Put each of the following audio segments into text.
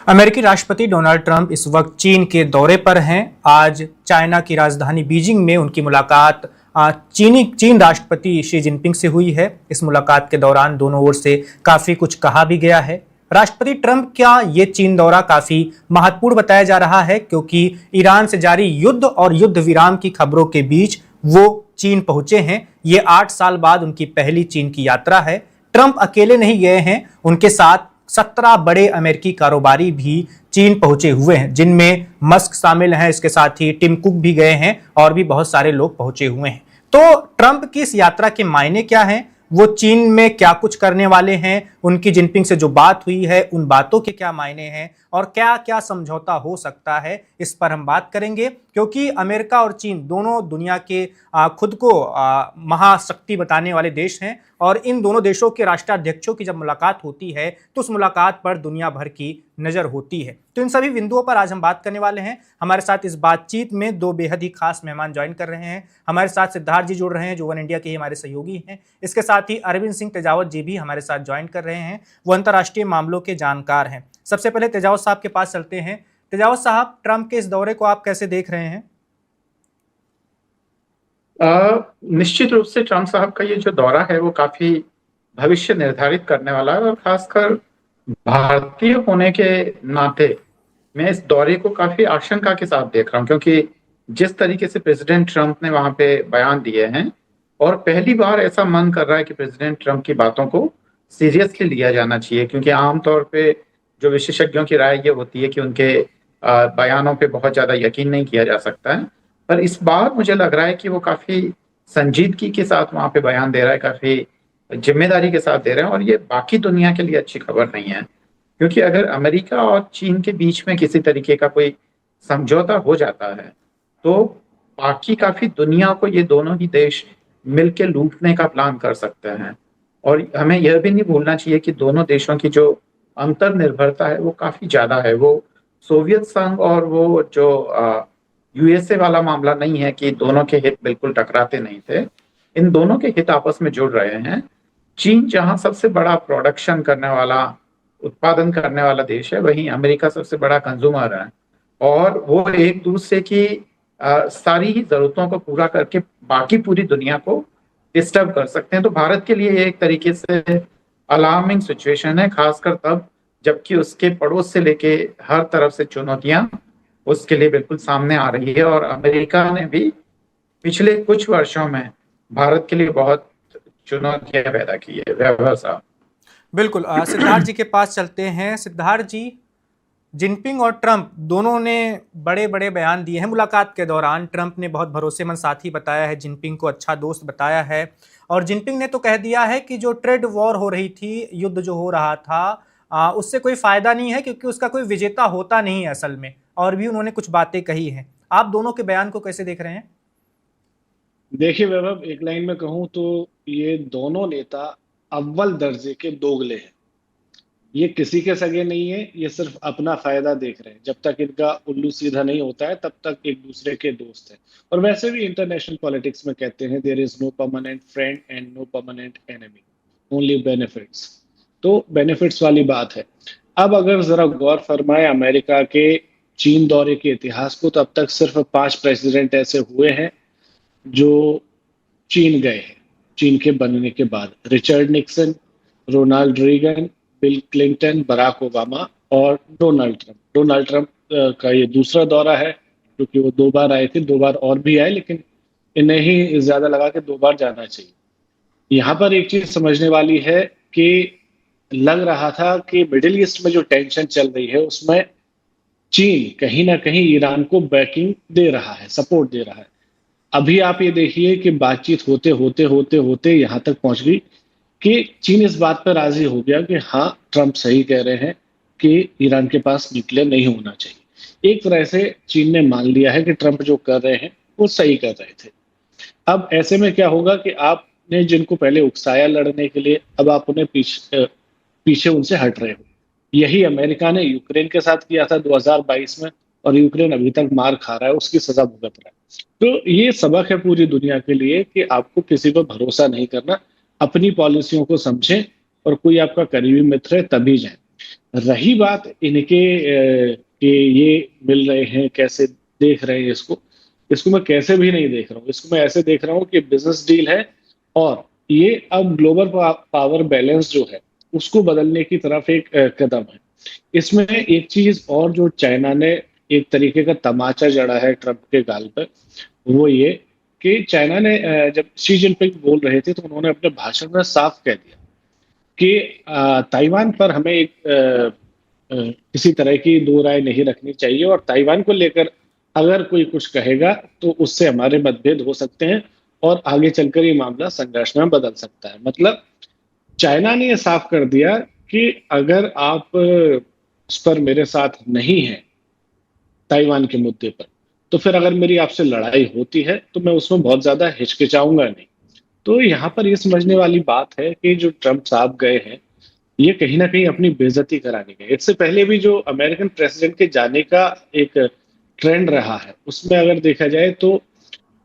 अमेरिकी राष्ट्रपति Donald Trump इस वक्त चीन के दौरे पर हैं। आज चाइना की राजधानी बीजिंग में उनकी मुलाकात चीन राष्ट्रपति शी जिनपिंग से हुई है। इस मुलाकात के दौरान दोनों ओर से काफी कुछ कहा भी गया है। राष्ट्रपति ट्रंप का ये चीन दौरा काफी महत्वपूर्ण बताया जा रहा है, क्योंकि ईरान से जारी युद्ध और युद्ध विराम की खबरों के बीच वो चीन पहुंचे हैं। ये 8 साल बाद उनकी पहली चीन की यात्रा है। ट्रंप अकेले नहीं गए हैं, उनके साथ 17 बड़े अमेरिकी कारोबारी भी चीन पहुंचे हुए हैं, जिनमें मस्क शामिल हैं। इसके साथ ही टिम कुक भी गए हैं और भी बहुत सारे लोग पहुंचे हुए हैं। तो ट्रंप की इस यात्रा के मायने क्या हैं, वो चीन में क्या कुछ करने वाले हैं, उनकी जिनपिंग से जो बात हुई है उन बातों के क्या मायने हैं और क्या क्या समझौता हो सकता है, इस पर हम बात करेंगे। क्योंकि अमेरिका और चीन दोनों दुनिया के खुद को महाशक्ति बताने वाले देश हैं और इन दोनों देशों के राष्ट्राध्यक्षों की जब मुलाकात होती है तो उस मुलाकात पर दुनिया भर की नजर होती है। तो इन सभी बिंदुओं पर आज हम बात करने वाले हैं। हमारे साथ इस बातचीत में 2 बेहद ही खास मेहमान ज्वाइन कर रहे हैं। हमारे साथ सिद्धार्थ जी जुड़ रहे हैं, जो वन इंडिया के ही हमारे सहयोगी हैं। इसके साथ ही अरविंद सिंह तेजावत जी भी हमारे साथ ज्वाइन कर रहे हैं, वो अंतर्राष्ट्रीय मामलों के जानकार हैं। सबसे पहले तेजावत साहब के पास चलते हैं। तेजावत साहब, ट्रंप के इस दौरे को आप कैसे देख रहे हैं? निश्चित रूप से ट्रंप साहब का ये जो दौरा है वो काफी भविष्य निर्धारित करने वाला है और खासकर भारतीय होने के नाते मैं इस दौरे को काफी आशंका के साथ देख रहा हूँ, क्योंकि जिस तरीके से प्रेसिडेंट ट्रंप ने वहां पे बयान दिए हैं और पहली बार ऐसा मन कर रहा है कि प्रेसिडेंट ट्रंप की बातों को सीरियसली लिया जाना चाहिए, क्योंकि आमतौर पे जो विशेषज्ञों की राय ये होती है कि उनके बयानों पे बहुत ज्यादा यकीन नहीं किया जा सकता है। पर इस बार मुझे लग रहा है कि वो काफी संजीदगी के साथ वहां पे बयान दे रहा है, काफी जिम्मेदारी के साथ दे रहे हैं और ये बाकी दुनिया के लिए अच्छी खबर नहीं है, क्योंकि अगर अमेरिका और चीन के बीच में किसी तरीके का कोई समझौता हो जाता है तो बाकी काफी दुनिया को ये दोनों ही देश मिलके लूटने का प्लान कर सकते हैं। और हमें यह भी नहीं भूलना चाहिए कि दोनों देशों की जो अंतर निर्भरता है वो काफी ज्यादा है। वो सोवियत संघ और वो जो यूएसए वाला मामला नहीं है कि दोनों के हित बिल्कुल टकराते नहीं थे, इन दोनों के हित आपस में जुड़ रहे हैं। चीन जहां सबसे बड़ा प्रोडक्शन करने वाला, उत्पादन करने वाला देश है, वहीं अमेरिका सबसे बड़ा कंज्यूमर है और वो एक दूसरे की सारी ही जरूरतों को पूरा करके बाकी पूरी दुनिया को डिस्टर्ब कर सकते हैं। तो भारत के लिए एक तरीके से अलार्मिंग सिचुएशन है, खासकर तब जबकि उसके पड़ोस से लेके हर तरफ से चुनौतियां उसके लिए बिल्कुल सामने आ रही है और अमेरिका ने भी पिछले कुछ वर्षों में भारत के लिए बहुत चुनौतियां पैदा की है। वैभव साहब। बिल्कुल। सिद्धार्थ जी के पास चलते हैं। सिद्धार्थ जी, जिनपिंग और ट्रंप दोनों ने बड़े बड़े बयान दिए हैं मुलाकात के दौरान। ट्रंप ने बहुत भरोसेमंद साथी बताया है, जिनपिंग को अच्छा दोस्त बताया है और जिनपिंग ने तो कह दिया है कि जो ट्रेड वॉर हो रही थी, युद्ध जो हो रहा था, उससे कोई फायदा नहीं है, क्योंकि उसका कोई विजेता होता नहीं है असल में। और भी उन्होंने कुछ बातें कही हैं। आप दोनों के बयान को कैसे देख रहे हैं? देखिए वैभव, एक लाइन में कहूं तो ये दोनों नेता अव्वल दर्जे के दोगले हैं। ये किसी के सगे नहीं है, ये सिर्फ अपना फायदा देख रहे हैं। जब तक इनका उल्लू सीधा नहीं होता है तब तक एक दूसरे के दोस्त हैं। और वैसे भी इंटरनेशनल पॉलिटिक्स में कहते हैं there is no permanent friend and no permanent enemy, only benefits. तो बेनिफिट्स वाली बात है। अब अगर जरा गौर फरमाए अमेरिका के चीन दौरे के इतिहास को, तो अब तक सिर्फ 5 प्रेसिडेंट ऐसे हुए हैं जो चीन गए हैं चीन के बनने के बाद। Richard Nixon, Ronald Reagan, Bill Clinton, Barack Obama और डोनाल्ड ट्रंप। डोनाल्ड ट्रंप का ये दूसरा दौरा है, क्योंकि वो 2 बार आए थे, 2 बार और भी आए, लेकिन इन्हें ही ज्यादा लगा कि 2 बार जाना चाहिए। यहाँ पर एक चीज समझने वाली है कि लग रहा था कि मिडिल ईस्ट में जो टेंशन चल रही है उसमें चीन कहीं ना कहीं ईरान को बैकिंग दे रहा है, सपोर्ट दे रहा है। अभी आप ये देखिए कि बातचीत होते होते होते होते यहाँ तक पहुंच गई कि चीन इस बात पर राजी हो गया कि हाँ, ट्रंप सही कह रहे हैं कि ईरान के पास न्यूक्लियर नहीं होना चाहिए। एक तरह से चीन ने मान लिया है कि ट्रंप जो कर रहे हैं वो सही कर रहे थे। अब ऐसे में क्या होगा कि आपने जिनको पहले उकसाया लड़ने के लिए, अब आप उन्हें पीछे उनसे हट रहे हो। यही अमेरिका ने यूक्रेन के साथ किया था 2022 में और यूक्रेन अभी तक मार खा रहा है, उसकी सजा भुगत रहा है। तो ये सबक है पूरी दुनिया के लिए कि आपको किसी पर भरोसा नहीं करना, अपनी पॉलिसियों को समझें और कोई आपका करीबी मित्र है तभी जाए। रही बात इनके कि ये मिल रहे हैं, कैसे देख रहे हैं इसको, इसको मैं कैसे भी नहीं देख रहा हूँ। इसको मैं ऐसे देख रहा हूँ कि बिजनेस डील है, और ये अब ग्लोबल पावर बैलेंस जो है उसको बदलने की तरफ एक कदम है। इसमें एक चीज और जो चाइना ने एक तरीके का तमाचा जड़ा है ट्रम्प के गाल पर, वो ये कि चाइना ने जब शी जिनपिंग बोल रहे थे तो उन्होंने अपने भाषण में साफ कह दिया कि ताइवान पर हमें एक किसी तरह की दो राय नहीं रखनी चाहिए, और ताइवान को लेकर अगर कोई कुछ कहेगा तो उससे हमारे मतभेद हो सकते हैं, और आगे चलकर ये मामला संघर्ष में बदल सकता है। मतलब चाइना ने ये साफ कर दिया कि अगर आप उस पर मेरे साथ नहीं हैं ताइवान के मुद्दे पर, तो फिर अगर मेरी आपसे लड़ाई होती है तो मैं उसमें बहुत ज्यादा हिचकिचाऊंगा नहीं। तो यहाँ पर ये समझने वाली बात है कि जो ट्रम्प साहब गए हैं, ये कहीं ना कहीं अपनी बेइज्जती कराने गए। इससे पहले भी जो अमेरिकन प्रेसिडेंट के जाने का एक ट्रेंड रहा है, उसमें अगर देखा जाए तो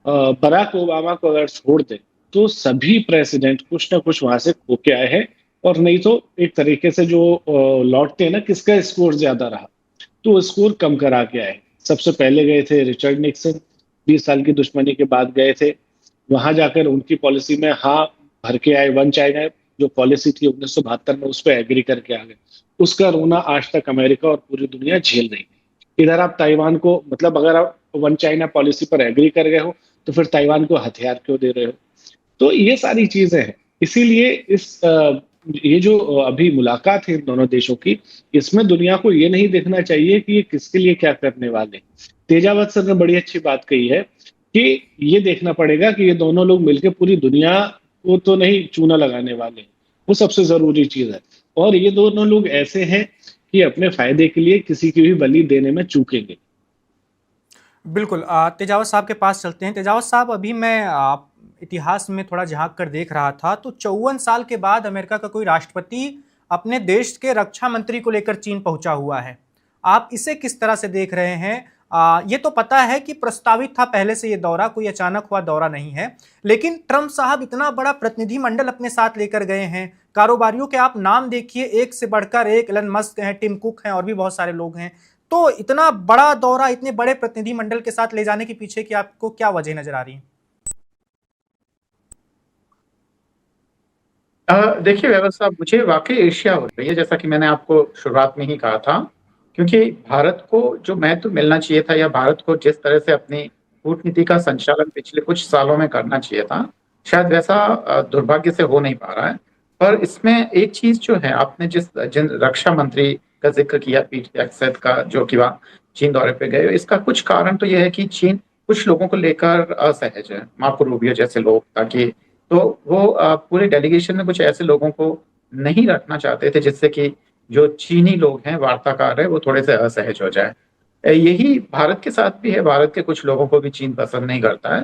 बराक ओबामा को अगर छोड़ दे तो सभी प्रेसिडेंट कुछ ना कुछ वहां से खो के आए हैं, और नहीं तो एक तरीके से जो लौटते हैं ना, किसका स्कोर ज्यादा रहा, तो स्कोर कम करा के आए। सबसे पहले गए थे रिचर्ड निक्सन, 20 साल की दुश्मनी के बाद गए थे। वहां जाकर उनकी पॉलिसी में हाँ भर के आए, वन चाइना जो पॉलिसी थी 1972 में, उस पर एग्री करके आ गए। उसका रोना आज तक अमेरिका और पूरी दुनिया झेल रही है। इधर आप ताइवान को, मतलब अगर आप वन चाइना पॉलिसी पर एग्री कर गए हो तो फिर ताइवान को हथियार क्यों दे रहे हो? तो ये सारी चीजें हैं। इसीलिए ये जो अभी मुलाकात है इन दोनों देशों की, इसमें दुनिया को ये नहीं देखना चाहिए कि ये किसके लिए क्या करने वाले हैं। तेजावत सर ने बड़ी अच्छी बात कही है कि ये देखना पड़ेगा कि ये दोनों लोग मिलकर पूरी दुनिया को तो नहीं चूना लगाने वाले, वो सबसे जरूरी चीज है। और ये दोनों लोग ऐसे हैं कि अपने फायदे के लिए किसी की भी बलि देने में चूकेंगे। बिल्कुल। तेजावत साहब के पास चलते हैं। तेजावत साहब, अभी मैं इतिहास में थोड़ा झांक कर देख रहा था तो 54 साल के बाद अमेरिका का कोई राष्ट्रपति अपने देश के रक्षा मंत्री को लेकर चीन पहुंचा हुआ है। आप इसे किस तरह से देख रहे हैं? ये तो पता है कि प्रस्तावित था पहले से, ये दौरा कोई अचानक हुआ दौरा नहीं है, लेकिन ट्रंप साहब इतना बड़ा प्रतिनिधिमंडल अपने साथ लेकर गए हैं। कारोबारियों के आप नाम देखिए, एक से बढ़कर एक, एलन मस्क हैं, टिम कुक हैं, और भी बहुत सारे लोग हैं। तो इतना बड़ा दौरा इतने बड़े प्रतिनिधिमंडल के साथ ले जाने के पीछे की आपको क्या वजह नजर आ रही है? देखिए वैभव साहब, मुझे वाकई ईर्ष्या हो रही है, जैसा कि मैंने आपको शुरुआत में ही कहा था, क्योंकि भारत को जो महत्व मिलना चाहिए था, या भारत को जिस तरह से अपनी कूटनीति का संचालन पिछले कुछ सालों में करना चाहिए था, शायद वैसा दुर्भाग्य से हो नहीं पा रहा है। पर इसमें एक चीज जो है, आपने जिन रक्षा मंत्री का जिक्र किया, पीट हेगसेथ का, जो कि वहाँ चीन दौरे पे गए, इसका कुछ कारण तो यह है कि चीन कुछ लोगों को लेकर असहज है, मार्को रूबियो जैसे लोग, ताकि तो वो पूरे डेलीगेशन में कुछ ऐसे लोगों को नहीं रखना चाहते थे जिससे कि जो चीनी लोग हैं, वार्ताकार है, वो थोड़े से असहज हो जाए। यही भारत के साथ भी है, भारत के कुछ लोगों को भी चीन पसंद नहीं करता है,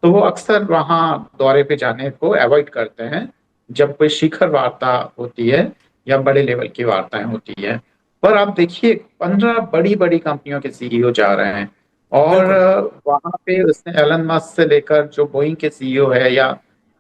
तो वो अक्सर वहाँ दौरे पे जाने को अवॉइड करते हैं जब कोई शिखर वार्ता होती है या बड़े लेवल की वार्ताएं होती है। पर आप देखिए, 15 बड़ी बड़ी कंपनियों के सीईओ जा रहे हैं, और बिल्कुल। वहां पे उसने एलन मस्क से लेकर जो बोइंग के सीईओ है, या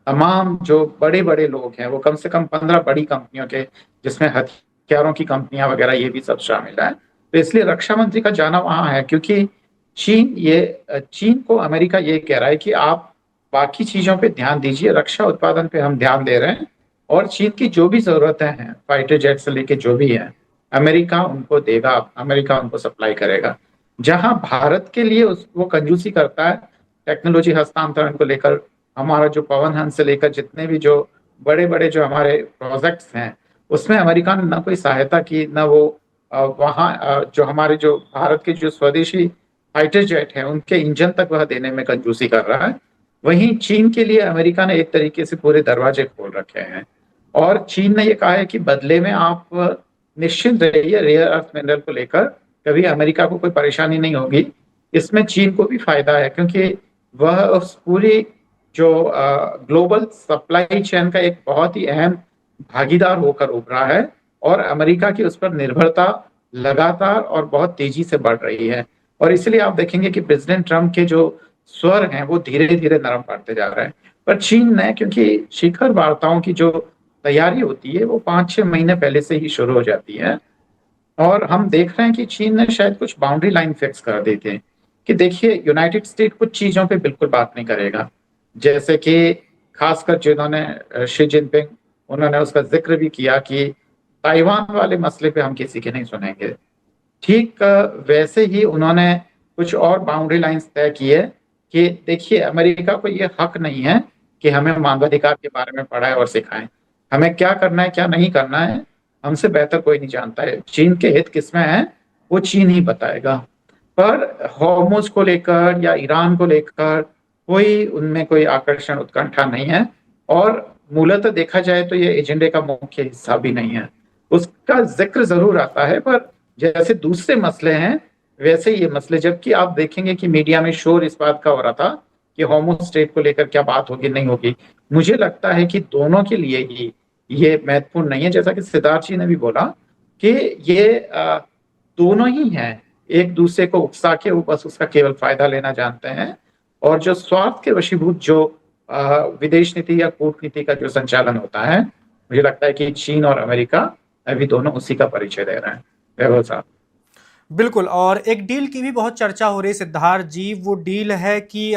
तमाम जो बड़े बड़े लोग हैं, वो कम से कम 15 बड़ी कंपनियों के, जिसमें हथियारों की कंपनियां वगैरह ये भी सब शामिल है। तो इसलिए रक्षा मंत्री का जाना वहां है, क्योंकि चीन को अमेरिका ये कह रहा है कि आप बाकी चीजों पे ध्यान दीजिए, रक्षा उत्पादन पे हम ध्यान दे रहे हैं, और चीन की जो भी जरूरतें हैं, फाइटर जेट से लेके जो भी है, अमेरिका उनको देगा, अमेरिका उनको सप्लाई करेगा। जहां भारत के लिए वो कंजूसी करता है टेक्नोलॉजी हस्तांतरण को लेकर, हमारा जो पवन हंस से लेकर जितने भी जो बड़े बड़े जो हमारे प्रोजेक्ट्स हैं, उसमें अमेरिका ने ना कोई सहायता की, ना वो वहाँ जो हमारे जो भारत के जो स्वदेशी फाइटर जेट हैं, उनके इंजन तक वह देने में कंजूसी कर रहा है। वहीं चीन के लिए अमेरिका ने एक तरीके से पूरे दरवाजे खोल रखे हैं, और चीन ने ये कहा है कि बदले में आप निश्चिंत रहिए, रेयर अर्थ मिनरल को लेकर कभी अमेरिका को कोई परेशानी नहीं होगी। इसमें चीन को भी फायदा है, क्योंकि वह उस पूरी जो ग्लोबल सप्लाई चेन का एक बहुत ही अहम भागीदार होकर उभरा है, और अमेरिका की उस पर निर्भरता लगातार और बहुत तेजी से बढ़ रही है। और इसलिए आप देखेंगे कि प्रेसिडेंट ट्रंप के जो स्वर हैं, वो धीरे धीरे नरम पड़ते जा रहे हैं। पर चीन ने, क्योंकि शिखर वार्ताओं की जो तैयारी होती है वो 5-6 महीने पहले से ही शुरू हो जाती है, और हम देख रहे हैं कि चीन ने शायद कुछ बाउंड्री लाइन फिक्स कर दी थी कि देखिए यूनाइटेड स्टेट कुछ चीजों पे बिल्कुल बात नहीं करेगा, जैसे कि खासकर जिन्होंने शी जिनपिंग, उन्होंने उसका जिक्र भी किया कि ताइवान वाले मसले पे हम किसी के नहीं सुनेंगे। ठीक वैसे ही उन्होंने कुछ और बाउंड्री लाइंस तय किए कि देखिए अमेरिका को ये हक नहीं है कि हमें मानवाधिकार के बारे में पढ़ाए और सिखाएं, हमें क्या करना है क्या नहीं करना है हमसे बेहतर कोई नहीं जानता है, चीन के हित किसमें है वो चीन ही बताएगा। पर हॉर्मुज को लेकर या ईरान को लेकर कोई उनमें कोई आकर्षण उत्कंठा नहीं है, और मूलतः देखा जाए तो ये एजेंडे का मुख्य हिस्सा भी नहीं है। उसका जिक्र जरूर आता है पर जैसे दूसरे मसले हैं वैसे ये मसले, जबकि आप देखेंगे कि मीडिया में शोर इस बात का हो रहा था कि होमो स्टेट को लेकर क्या बात होगी नहीं होगी। मुझे लगता है कि दोनों के लिए ही ये महत्वपूर्ण नहीं है, जैसा कि सिद्धार्थ जी ने भी बोला कि ये दोनों ही हैं, एक दूसरे को उकसा के वो बस उसका केवल फायदा लेना जानते हैं, और जो स्वार्थ के वशीभूत जो विदेश नीति या कूटनीति का जो संचालन होता है, मुझे लगता है कि चीन और अमेरिका अभी दोनों उसी का परिचय दे रहे हैं। वैभव साहब। बिल्कुल, और एक डील की भी बहुत चर्चा हो रही है सिद्धार्थ जी, वो डील है कि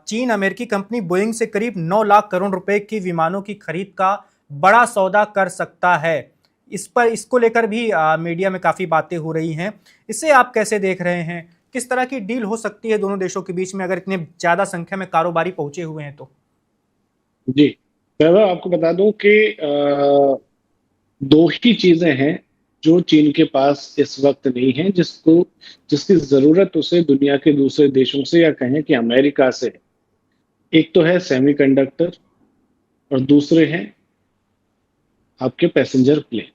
चीन अमेरिकी कंपनी बोइंग से करीब 9 लाख करोड़ रुपए की विमानों की खरीद का बड़ा सौदा कर सकता है। इसको लेकर भी मीडिया में काफी बातें हो रही हैं। इसे आप कैसे देख रहे हैं? किस तरह की डील हो सकती है दोनों देशों के बीच में अगर इतने ज्यादा संख्या में कारोबारी पहुंचे हुए हैं तो? जी, वैभव आपको बता दूं कि दो ही चीजें हैं जो चीन के पास इस वक्त नहीं है, जिसकी जरूरत उसे दुनिया के दूसरे देशों से या कहें कि अमेरिका से है। एक तो है सेमीकंडक्टर और दूसरे हैं आपके पैसेंजर प्लेन।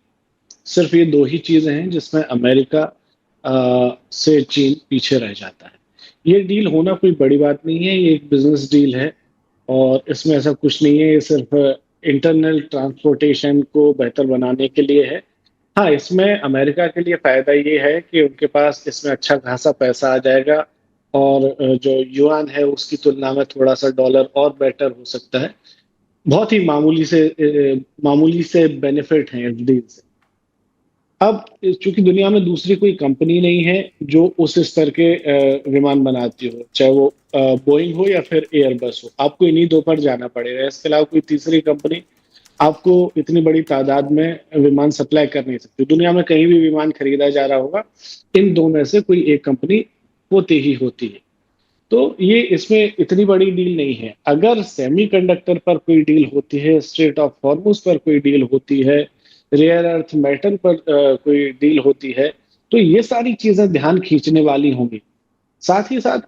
सिर्फ ये दो ही चीजें हैं जिसमें अमेरिका से चीन पीछे रह जाता है। ये डील होना कोई बड़ी बात नहीं है, ये एक बिजनेस डील है और इसमें ऐसा कुछ नहीं है। ये सिर्फ इंटरनल ट्रांसपोर्टेशन को बेहतर बनाने के लिए है। हाँ, इसमें अमेरिका के लिए फायदा ये है कि उनके पास इसमें अच्छा खासा पैसा आ जाएगा और जो युआन है उसकी तुलना में थोड़ा सा डॉलर और बेटर हो सकता है। बहुत ही मामूली से बेनिफिट हैं इस डील से। अब चूंकि दुनिया में दूसरी कोई कंपनी नहीं है जो उस स्तर के विमान बनाती हो, चाहे वो बोइंग हो या फिर एयरबस हो, आपको इन्हीं दो पर जाना पड़ेगा। इसके अलावा कोई तीसरी कंपनी आपको इतनी बड़ी तादाद में विमान सप्लाई कर नहीं सकती। दुनिया में कहीं भी विमान खरीदा जा रहा होगा, इन दो में से कोई एक कंपनी होती ही होती है। तो ये इसमें इतनी बड़ी डील नहीं है। अगर सेमीकंडक्टर पर कोई डील होती है, स्ट्रेट ऑफ हॉर्मुज पर कोई डील होती है, रेयर अर्थ मेटल पर कोई डील होती है, तो ये सारी चीजें ध्यान खींचने वाली होंगी। साथ ही साथ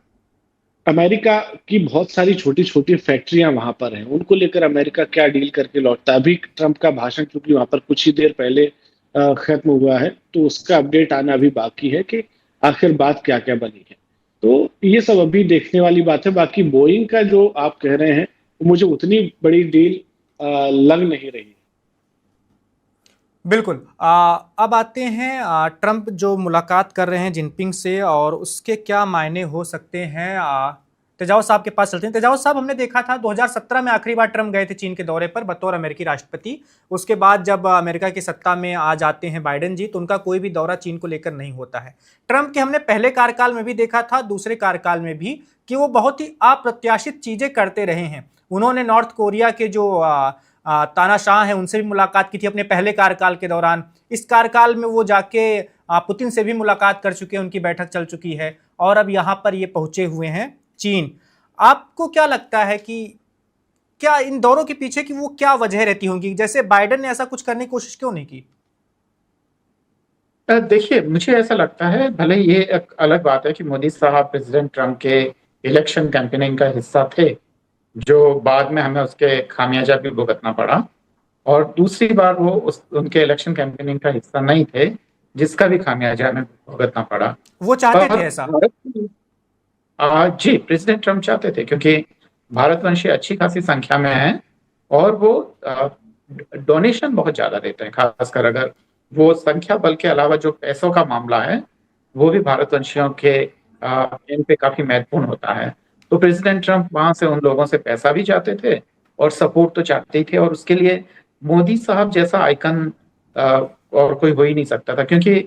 अमेरिका की बहुत सारी छोटी छोटी फैक्ट्रियां वहां पर हैं, उनको लेकर अमेरिका क्या डील करके लौटता है। अभी ट्रंप का भाषण क्योंकि वहां पर कुछ ही देर पहले खत्म हुआ है, तो उसका अपडेट आना अभी बाकी है कि आखिर बात क्या क्या बनी है। तो ये सब अभी देखने वाली बात है। बाकी बोइंग का जो आप कह रहे हैं, मुझे उतनी बड़ी डील लग नहीं रही। बिल्कुल। अब आते हैं ट्रंप जो मुलाकात कर रहे हैं जिनपिंग से और उसके क्या मायने हो सकते हैं। तेजावत साहब के पास चलते हैं। तेजावत साहब, हमने देखा था 2017 में आखिरी बार ट्रंप गए थे चीन के दौरे पर बतौर अमेरिकी राष्ट्रपति। उसके बाद जब अमेरिका की सत्ता में आ जाते हैं बाइडेन जी, तो उनका कोई भी दौरा चीन को लेकर नहीं होता है। ट्रंप के हमने पहले कार्यकाल में भी देखा था, दूसरे कार्यकाल में भी, कि वो बहुत ही अप्रत्याशित चीजें करते रहे हैं। उन्होंने नॉर्थ कोरिया के जो तानाशाह हैं उनसे भी मुलाकात की थी अपने पहले कार्यकाल के दौरान। इस कार्यकाल में वो जाके पुतिन से भी मुलाकात कर चुके हैं, उनकी बैठक चल चुकी है, और अब यहाँ पर ये पहुंचे हुए हैं चीन। आपको क्या लगता है कि क्या इन दौरों के पीछे की वो क्या वजह रहती होंगी? जैसे बाइडेन ने ऐसा कुछ करने की कोशिश क्यों नहीं की? देखिए, मुझे ऐसा लगता है, भले ये एक अलग बात है कि मोदी साहब प्रेसिडेंट ट्रंप के इलेक्शन कैंपेनिंग का हिस्सा थे, जो बाद में हमें उसके खामियाजा भी भुगतना पड़ा, और दूसरी बार वो उनके इलेक्शन कैंपेनिंग का हिस्सा नहीं थे, जिसका भी खामियाजा हमें भुगतना पड़ा। वो चाहते थे ऐसा? जी, प्रेसिडेंट ट्रंप चाहते थे, क्योंकि भारतवंशी अच्छी खासी संख्या में हैं और वो डोनेशन बहुत ज्यादा देते हैं। खासकर अगर वो संख्या बल के अलावा जो पैसों का मामला है, वो भी भारतवंशियों के इन पे काफी महत्वपूर्ण होता है। तो प्रेसिडेंट ट्रंप वहां से उन लोगों से पैसा भी चाहते थे और सपोर्ट तो चाहते ही थे, और उसके लिए मोदी साहब जैसा आइकन और कोई हो ही नहीं सकता था, क्योंकि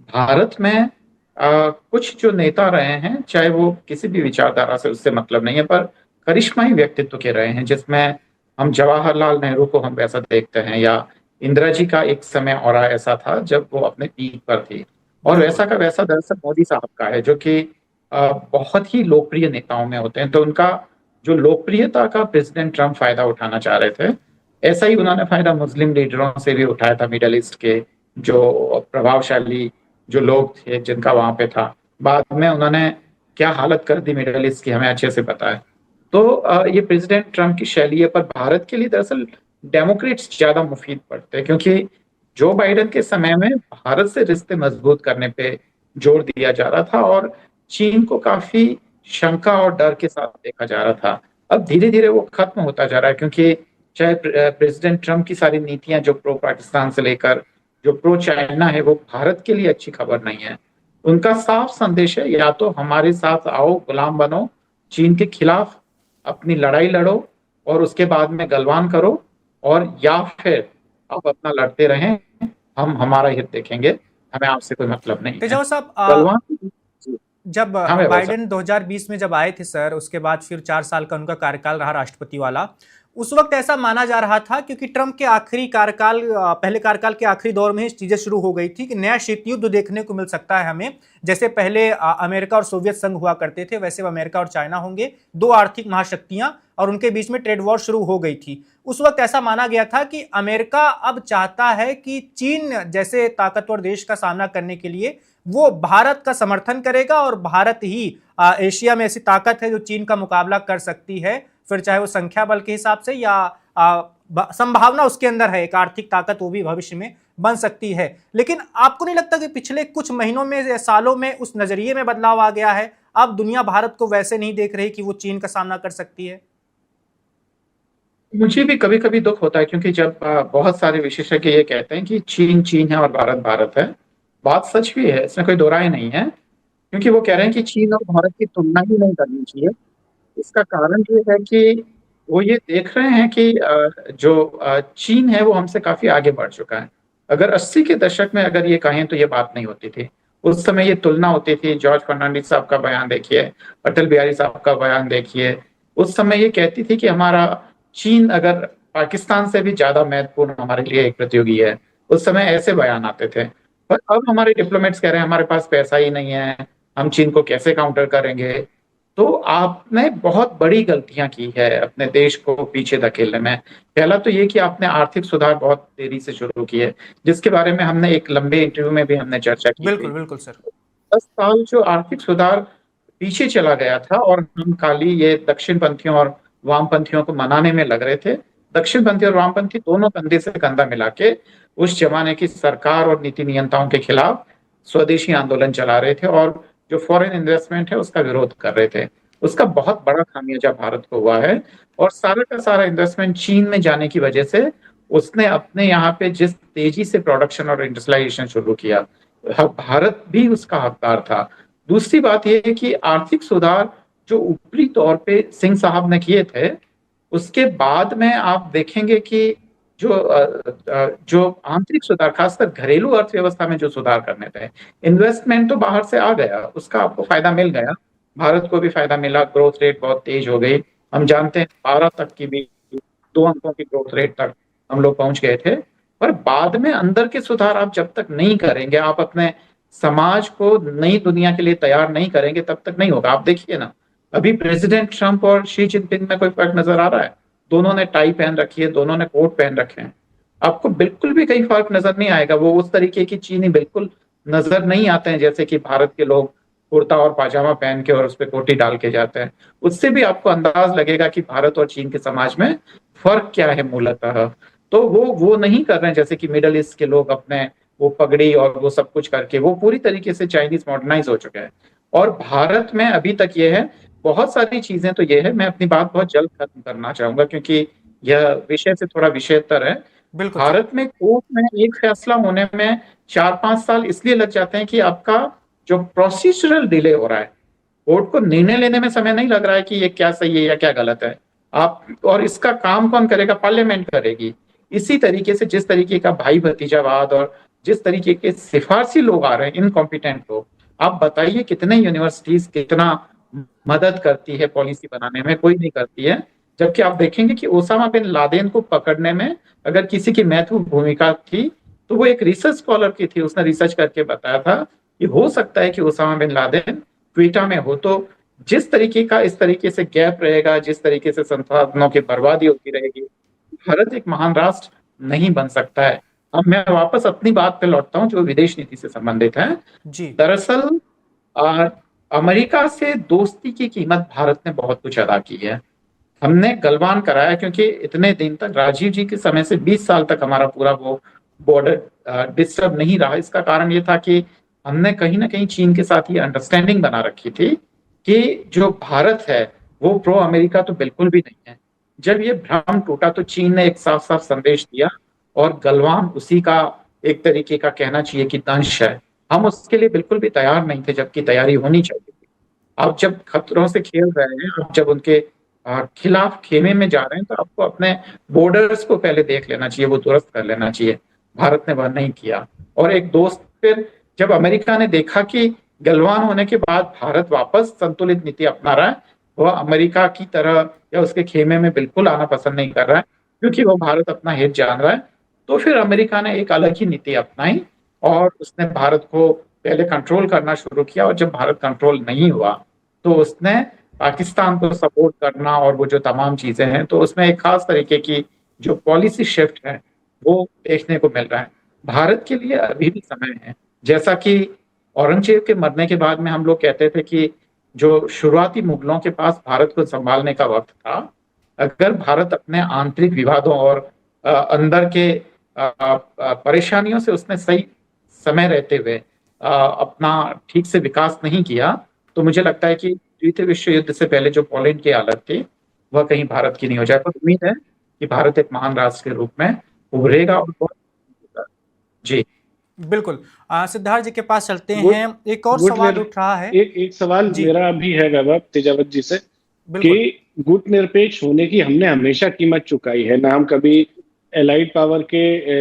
भारत में कुछ जो नेता रहे हैं, चाहे वो किसी भी विचारधारा से, उससे मतलब नहीं है, पर करिश्माई व्यक्तित्व के रहे हैं, जिसमें हम जवाहरलाल नेहरू को हम वैसा देखते हैं, या इंदिरा जी का एक समय और ऐसा था जब वो अपने पीक पर थी। और बिल्कुल वैसा का वैसा दरअसल मोदी साहब का है, जो कि बहुत ही लोकप्रिय नेताओं में होते हैं। तो उनका जो लोकप्रियता का प्रेसिडेंट ट्रम्प फायदा उठाना चाह रहे थे, ऐसा ही उन्होंने फायदा मुस्लिम लीडरों से भी उठाया था, मिडल ईस्ट के जो प्रभावशाली जो लोग थे जिनका वहां पे था। बाद में उन्होंने क्या हालत कर दी मिडल ईस्ट की, हमें अच्छे से पता है। तो ये प्रेसिडेंट ट्रम्प की शैली है, पर भारत के लिए दरअसल डेमोक्रेट्स ज्यादा मुफीद पड़ते हैं, क्योंकि जो बाइडेन के समय में भारत से रिश्ते मजबूत करने पे जोर दिया जा रहा था, और चीन को काफी शंका और डर के साथ देखा जा रहा था। अब धीरे धीरे वो खत्म होता जा रहा है, क्योंकि चाहे प्रेसिडेंट ट्रम्प की सारी नीतियां जो प्रो पाकिस्तान से लेकर जो प्रो चाइना है, वो भारत के लिए अच्छी खबर नहीं है। उनका साफ संदेश है, या तो हमारे साथ आओ, गुलाम बनो, चीन के खिलाफ अपनी लड़ाई लड़ो और उसके बाद में गलवान करो, और या फिर आप अपना लड़ते रहें, हम हमारा हित देखेंगे, हमें आपसे कोई मतलब नहीं है। तेजाब साहब, गलवान। जब हाँ मैं बाइडेन 2020 में जब आए थे सर, उसके बाद फिर 4 साल का उनका कार्यकाल रहा राष्ट्रपति वाला। उस वक्त ऐसा माना जा रहा था, क्योंकि ट्रंप के आखिरी कार्यकाल, पहले कार्यकाल के आखिरी दौर में ही चीजें शुरू हो गई थी कि नया शीत युद्ध देखने को मिल सकता है हमें। जैसे पहले अमेरिका और सोवियत संघ हुआ करते थे, वैसे अब अमेरिका और चाइना होंगे, दो आर्थिक महाशक्तियां, और उनके बीच में ट्रेड वॉर शुरू हो गई थी। उस वक्त ऐसा माना गया था कि अमेरिका अब चाहता है कि चीन जैसे ताकतवर देश का सामना करने के लिए वो भारत का समर्थन करेगा, और भारत ही एशिया में ऐसी ताकत है जो चीन का मुकाबला कर सकती है, फिर चाहे वो संख्या बल के हिसाब से या संभावना उसके अंदर है, एक आर्थिक ताकत वो भी भविष्य में बन सकती है। लेकिन आपको नहीं लगता कि पिछले कुछ महीनों में या सालों में उस नजरिए में बदलाव आ गया है? अब दुनिया भारत को वैसे नहीं देख रही कि वो चीन का सामना कर सकती है। मुझे भी कभी कभी दुख होता है, क्योंकि जब बहुत सारे विशेषज्ञ ये कहते हैं कि चीन चीन है और भारत भारत है, बात सच भी है, इसमें कोई दो राय नहीं है। क्योंकि वो कह रहे हैं कि चीन और भारत की तुलना ही नहीं करनी चाहिए। इसका कारण ये है कि वो ये देख रहे हैं कि जो चीन है वो हमसे काफी आगे बढ़ चुका है। अगर 80 के दशक में अगर ये कहें तो ये बात नहीं होती थी। उस समय ये तुलना होती थी। जॉर्ज फर्नांडिस साहब का बयान देखिए, अटल बिहारी साहब का बयान देखिए। उस समय ये कहती थी कि हमारा चीन अगर पाकिस्तान से भी ज्यादा महत्वपूर्ण हमारे लिए एक प्रतियोगी है। उस समय ऐसे बयान आते थे। पर अब हमारे डिप्लोमेट्स कह रहे हैं हमारे पास पैसा ही नहीं है, हम चीन को कैसे काउंटर करेंगे। तो आपने बहुत बड़ी गलतियां की है अपने देश को पीछे धकेलने में। पहला तो ये कि आपने आर्थिक सुधार बहुत देरी से शुरू किए, जिसके बारे में हमने एक लंबे इंटरव्यू में भी हमने चर्चा की बिल्कुल थी। बिल्कुल सर। 10 साल जो आर्थिक सुधार पीछे चला गया था, और हम खाली ये दक्षिण पंथियों और वामपंथियों को मनाने में लग रहे थे। दक्षिण पंथी और वामपंथी दोनों कंधे से कंधा मिला के उस जमाने की सरकार और नीति नियंताओं के खिलाफ स्वदेशी आंदोलन चला रहे थे, और जो फॉरेन इन्वेस्टमेंट है उसका विरोध कर रहे थे। उसका बहुत बड़ा खामियाजा भारत को हुआ है, और सारा का सारा इन्वेस्टमेंट चीन में जाने की वजह से उसने अपने यहाँ पे जिस तेजी से प्रोडक्शन और इंडस्ट्रियलाइजेशन शुरू किया, भारत भी उसका हकदार था। दूसरी बात यह है कि आर्थिक सुधार जो ऊपरी तौर पे सिंह साहब ने किए थे, उसके बाद में आप देखेंगे कि जो आंतरिक सुधार, खासकर घरेलू अर्थव्यवस्था में जो सुधार करने थे, इन्वेस्टमेंट तो बाहर से आ गया, उसका आपको फायदा मिल गया, भारत को भी फायदा मिला, ग्रोथ रेट बहुत तेज हो गई। हम जानते हैं 12 तक की भी, 2 अंकों की ग्रोथ रेट तक हम लोग पहुंच गए थे। पर बाद में अंदर के सुधार आप जब तक नहीं करेंगे, आप अपने समाज को नई दुनिया के लिए तैयार नहीं करेंगे, तब तक नहीं होगा। आप देखिए ना, अभी प्रेसिडेंट ट्रंप और शी जिनपिंग में कोई फर्क नजर आ रहा है? दोनों ने टाई पहन रखी है, दोनों ने कोट पहन रखे हैं। आपको बिल्कुल भी कहीं फर्क नजर नहीं आएगा। वो उस तरीके की चीनी बिल्कुल नजर नहीं आते हैं जैसे कि भारत के लोग कुर्ता और पाजामा पहन के और उस पर कोटी डाल के जाते हैं। उससे भी आपको अंदाज लगेगा कि भारत और चीन के समाज में फर्क क्या है मूलतः। तो वो नहीं कर रहे हैं जैसे कि मिडल ईस्ट के लोग अपने वो पगड़ी और वो सब कुछ करके, वो पूरी तरीके से चाइनीज मॉडर्नाइज हो चुके हैं। और भारत में अभी तक ये है, बहुत सारी चीजें तो ये है। मैं अपनी बात बहुत जल्द खत्म करना चाहूंगा क्योंकि यह विषय से थोड़ा विषयतर है। बिल्कुल सर। भारत में कोर्ट में एक फैसला होने में 4-5 साल इसलिए लग जाते हैं कि आपका जो प्रोसीजरल डिले हो रहा है, कोर्ट को निर्णय लेने में समय नहीं लग रहा है कि ये क्या सही है या क्या गलत है। आप और इसका काम कौन करेगा? पार्लियामेंट करेगी। इसी तरीके से जिस तरीके का भाई भतीजावाद और जिस तरीके के सिफारसी लोग आ रहे हैं, इनकॉम्पिटेंट लोग, आप बताइए कितने यूनिवर्सिटीज कितना मदद करती है पॉलिसी बनाने में? कोई नहीं करती है। जबकि आप देखेंगे कि ओसामा बिन लादेन को पकड़ने में अगर किसी की महत्वपूर्ण भूमिका थी तो वो एक रिसर्च स्कॉलर की थी। उसने रिसर्च करके बताया था कि हो सकता है कि ओसामा बिन लादेन क्वेटा में हो। तो जिस तरीके का इस तरीके से गैप रहेगा, जिस तरीके से संसाधनों की बर्बादी होती रहेगी, भारत एक महान राष्ट्र नहीं बन सकता है। अब मैं वापस अपनी बात पे लौटता हूँ जो विदेश नीति से संबंधित है। जी दरअसल आ, अमेरिका से दोस्ती की कीमत भारत ने बहुत कुछ अदा की है। हमने गलवान कराया, क्योंकि इतने दिन तक राजीव जी के समय से 20 साल तक हमारा पूरा वो बॉर्डर डिस्टर्ब नहीं रहा। इसका कारण ये था कि हमने कहीं ना कहीं चीन के साथ ये अंडरस्टैंडिंग बना रखी थी कि जो भारत है वो प्रो अमेरिका तो बिल्कुल भी नहीं है। जब ये भ्रम टूटा तो चीन ने एक साफ साफ संदेश दिया, और गलवान उसी का एक तरीके का कहना चाहिए कि दंश है। हम उसके लिए बिल्कुल भी तैयार नहीं थे, जबकि तैयारी होनी चाहिए थी। आप जब खतरों से खेल रहे हैं, आप जब उनके खिलाफ खेमे में जा रहे हैं, तो आपको अपने बॉर्डर्स को पहले देख लेना चाहिए, वो दुरुस्त कर लेना चाहिए। भारत ने वह नहीं किया। और एक दोस्त, फिर जब अमेरिका ने देखा कि गलवान होने के बाद भारत वापस संतुलित नीति अपना रहा है, वह अमेरिका की तरह या उसके खेमे में बिल्कुल आना पसंद नहीं कर रहा है, क्योंकि वो भारत अपना हित जान रहा है। तो फिर अमेरिका ने एक अलग ही नीति अपनाई और उसने भारत को पहले कंट्रोल करना शुरू किया। और जब भारत कंट्रोल नहीं हुआ तो उसने पाकिस्तान को सपोर्ट करना और वो जो तमाम चीजें हैं, तो उसमें एक खास तरीके की जो पॉलिसी शिफ्ट है वो देखने को मिल रहा है। भारत के लिए अभी भी समय है। जैसा कि औरंगजेब के मरने के बाद में हम लोग कहते थे कि जो शुरुआती मुगलों के पास भारत को संभालने का वक्त था, अगर भारत अपने आंतरिक विवादों और अंदर के परेशानियों से उसने सही समय रहते हुए अपना ठीक से विकास नहीं किया, तो मुझे लगता है कि द्वितीय विश्व युद्ध से पहले जो पोलैंड की हालत थी वह कहीं भारत की नहीं हो जाए। पर उम्मीद है कि भारत एक महान राष्ट्र के रूप में उभरेगा और बहुत। जी बिल्कुल। सिद्धार्थ जी के पास चलते गुट हैं। एक और गुट सवाल उठ रहा है। एक सवाल जी मेरा भी है वैभव तेजावत जी से कि बिल्कुल। गुट निरपेक्ष होने की हमने हमेशा कीमत चुकाई है। ना हम कभी एलाइड पावर के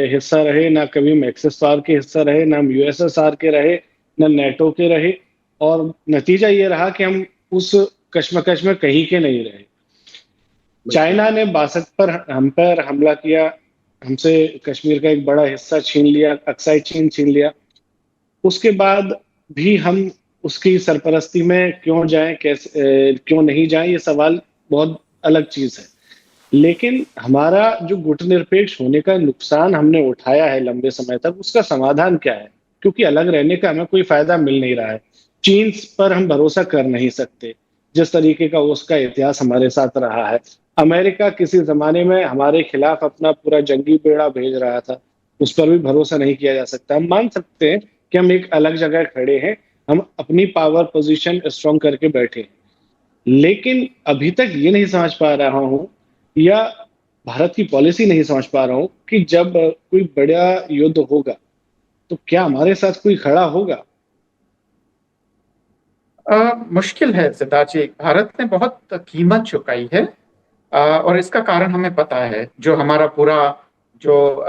हिस्सा रहे, ना कभी हम एक्सेस पावर के हिस्सा रहे, ना हम यूएसएसआर के रहे, ना नेटो के रहे। और नतीजा ये रहा कि हम उस कश्मकश में कहीं के नहीं रहे। चाइना ने 62 पर हम पर हमला किया, हमसे कश्मीर का एक बड़ा हिस्सा छीन लिया, अक्साई चीन छीन लिया। उसके बाद भी हम उसकी सरपरस्ती में क्यों जाएं, कैसे क्यों नहीं जाएं, ये सवाल बहुत अलग चीज है। लेकिन हमारा जो गुटनिरपेक्ष होने का नुकसान हमने उठाया है लंबे समय तक, उसका समाधान क्या है? क्योंकि अलग रहने का हमें कोई फायदा मिल नहीं रहा है। चीन पर हम भरोसा कर नहीं सकते, जिस तरीके का उसका इतिहास हमारे साथ रहा है। अमेरिका किसी जमाने में हमारे खिलाफ अपना पूरा जंगी बेड़ा भेज रहा था, उस पर भी भरोसा नहीं किया जा सकता। हम मान सकते हैं कि हम एक अलग जगह खड़े हैं, हम अपनी पावर पोजीशन स्ट्रॉन्ग करके बैठे हैं, लेकिन अभी तक ये नहीं समझ पा रहा हूं, या भारत की पॉलिसी नहीं समझ पा रहा हूं कि जब कोई बड़ा युद्ध होगा तो क्या हमारे साथ कोई खड़ा होगा? मुश्किल है सिद्धार्थ जी। भारत ने बहुत कीमत चुकाई है, और इसका कारण हमें पता है। जो हमारा पूरा जो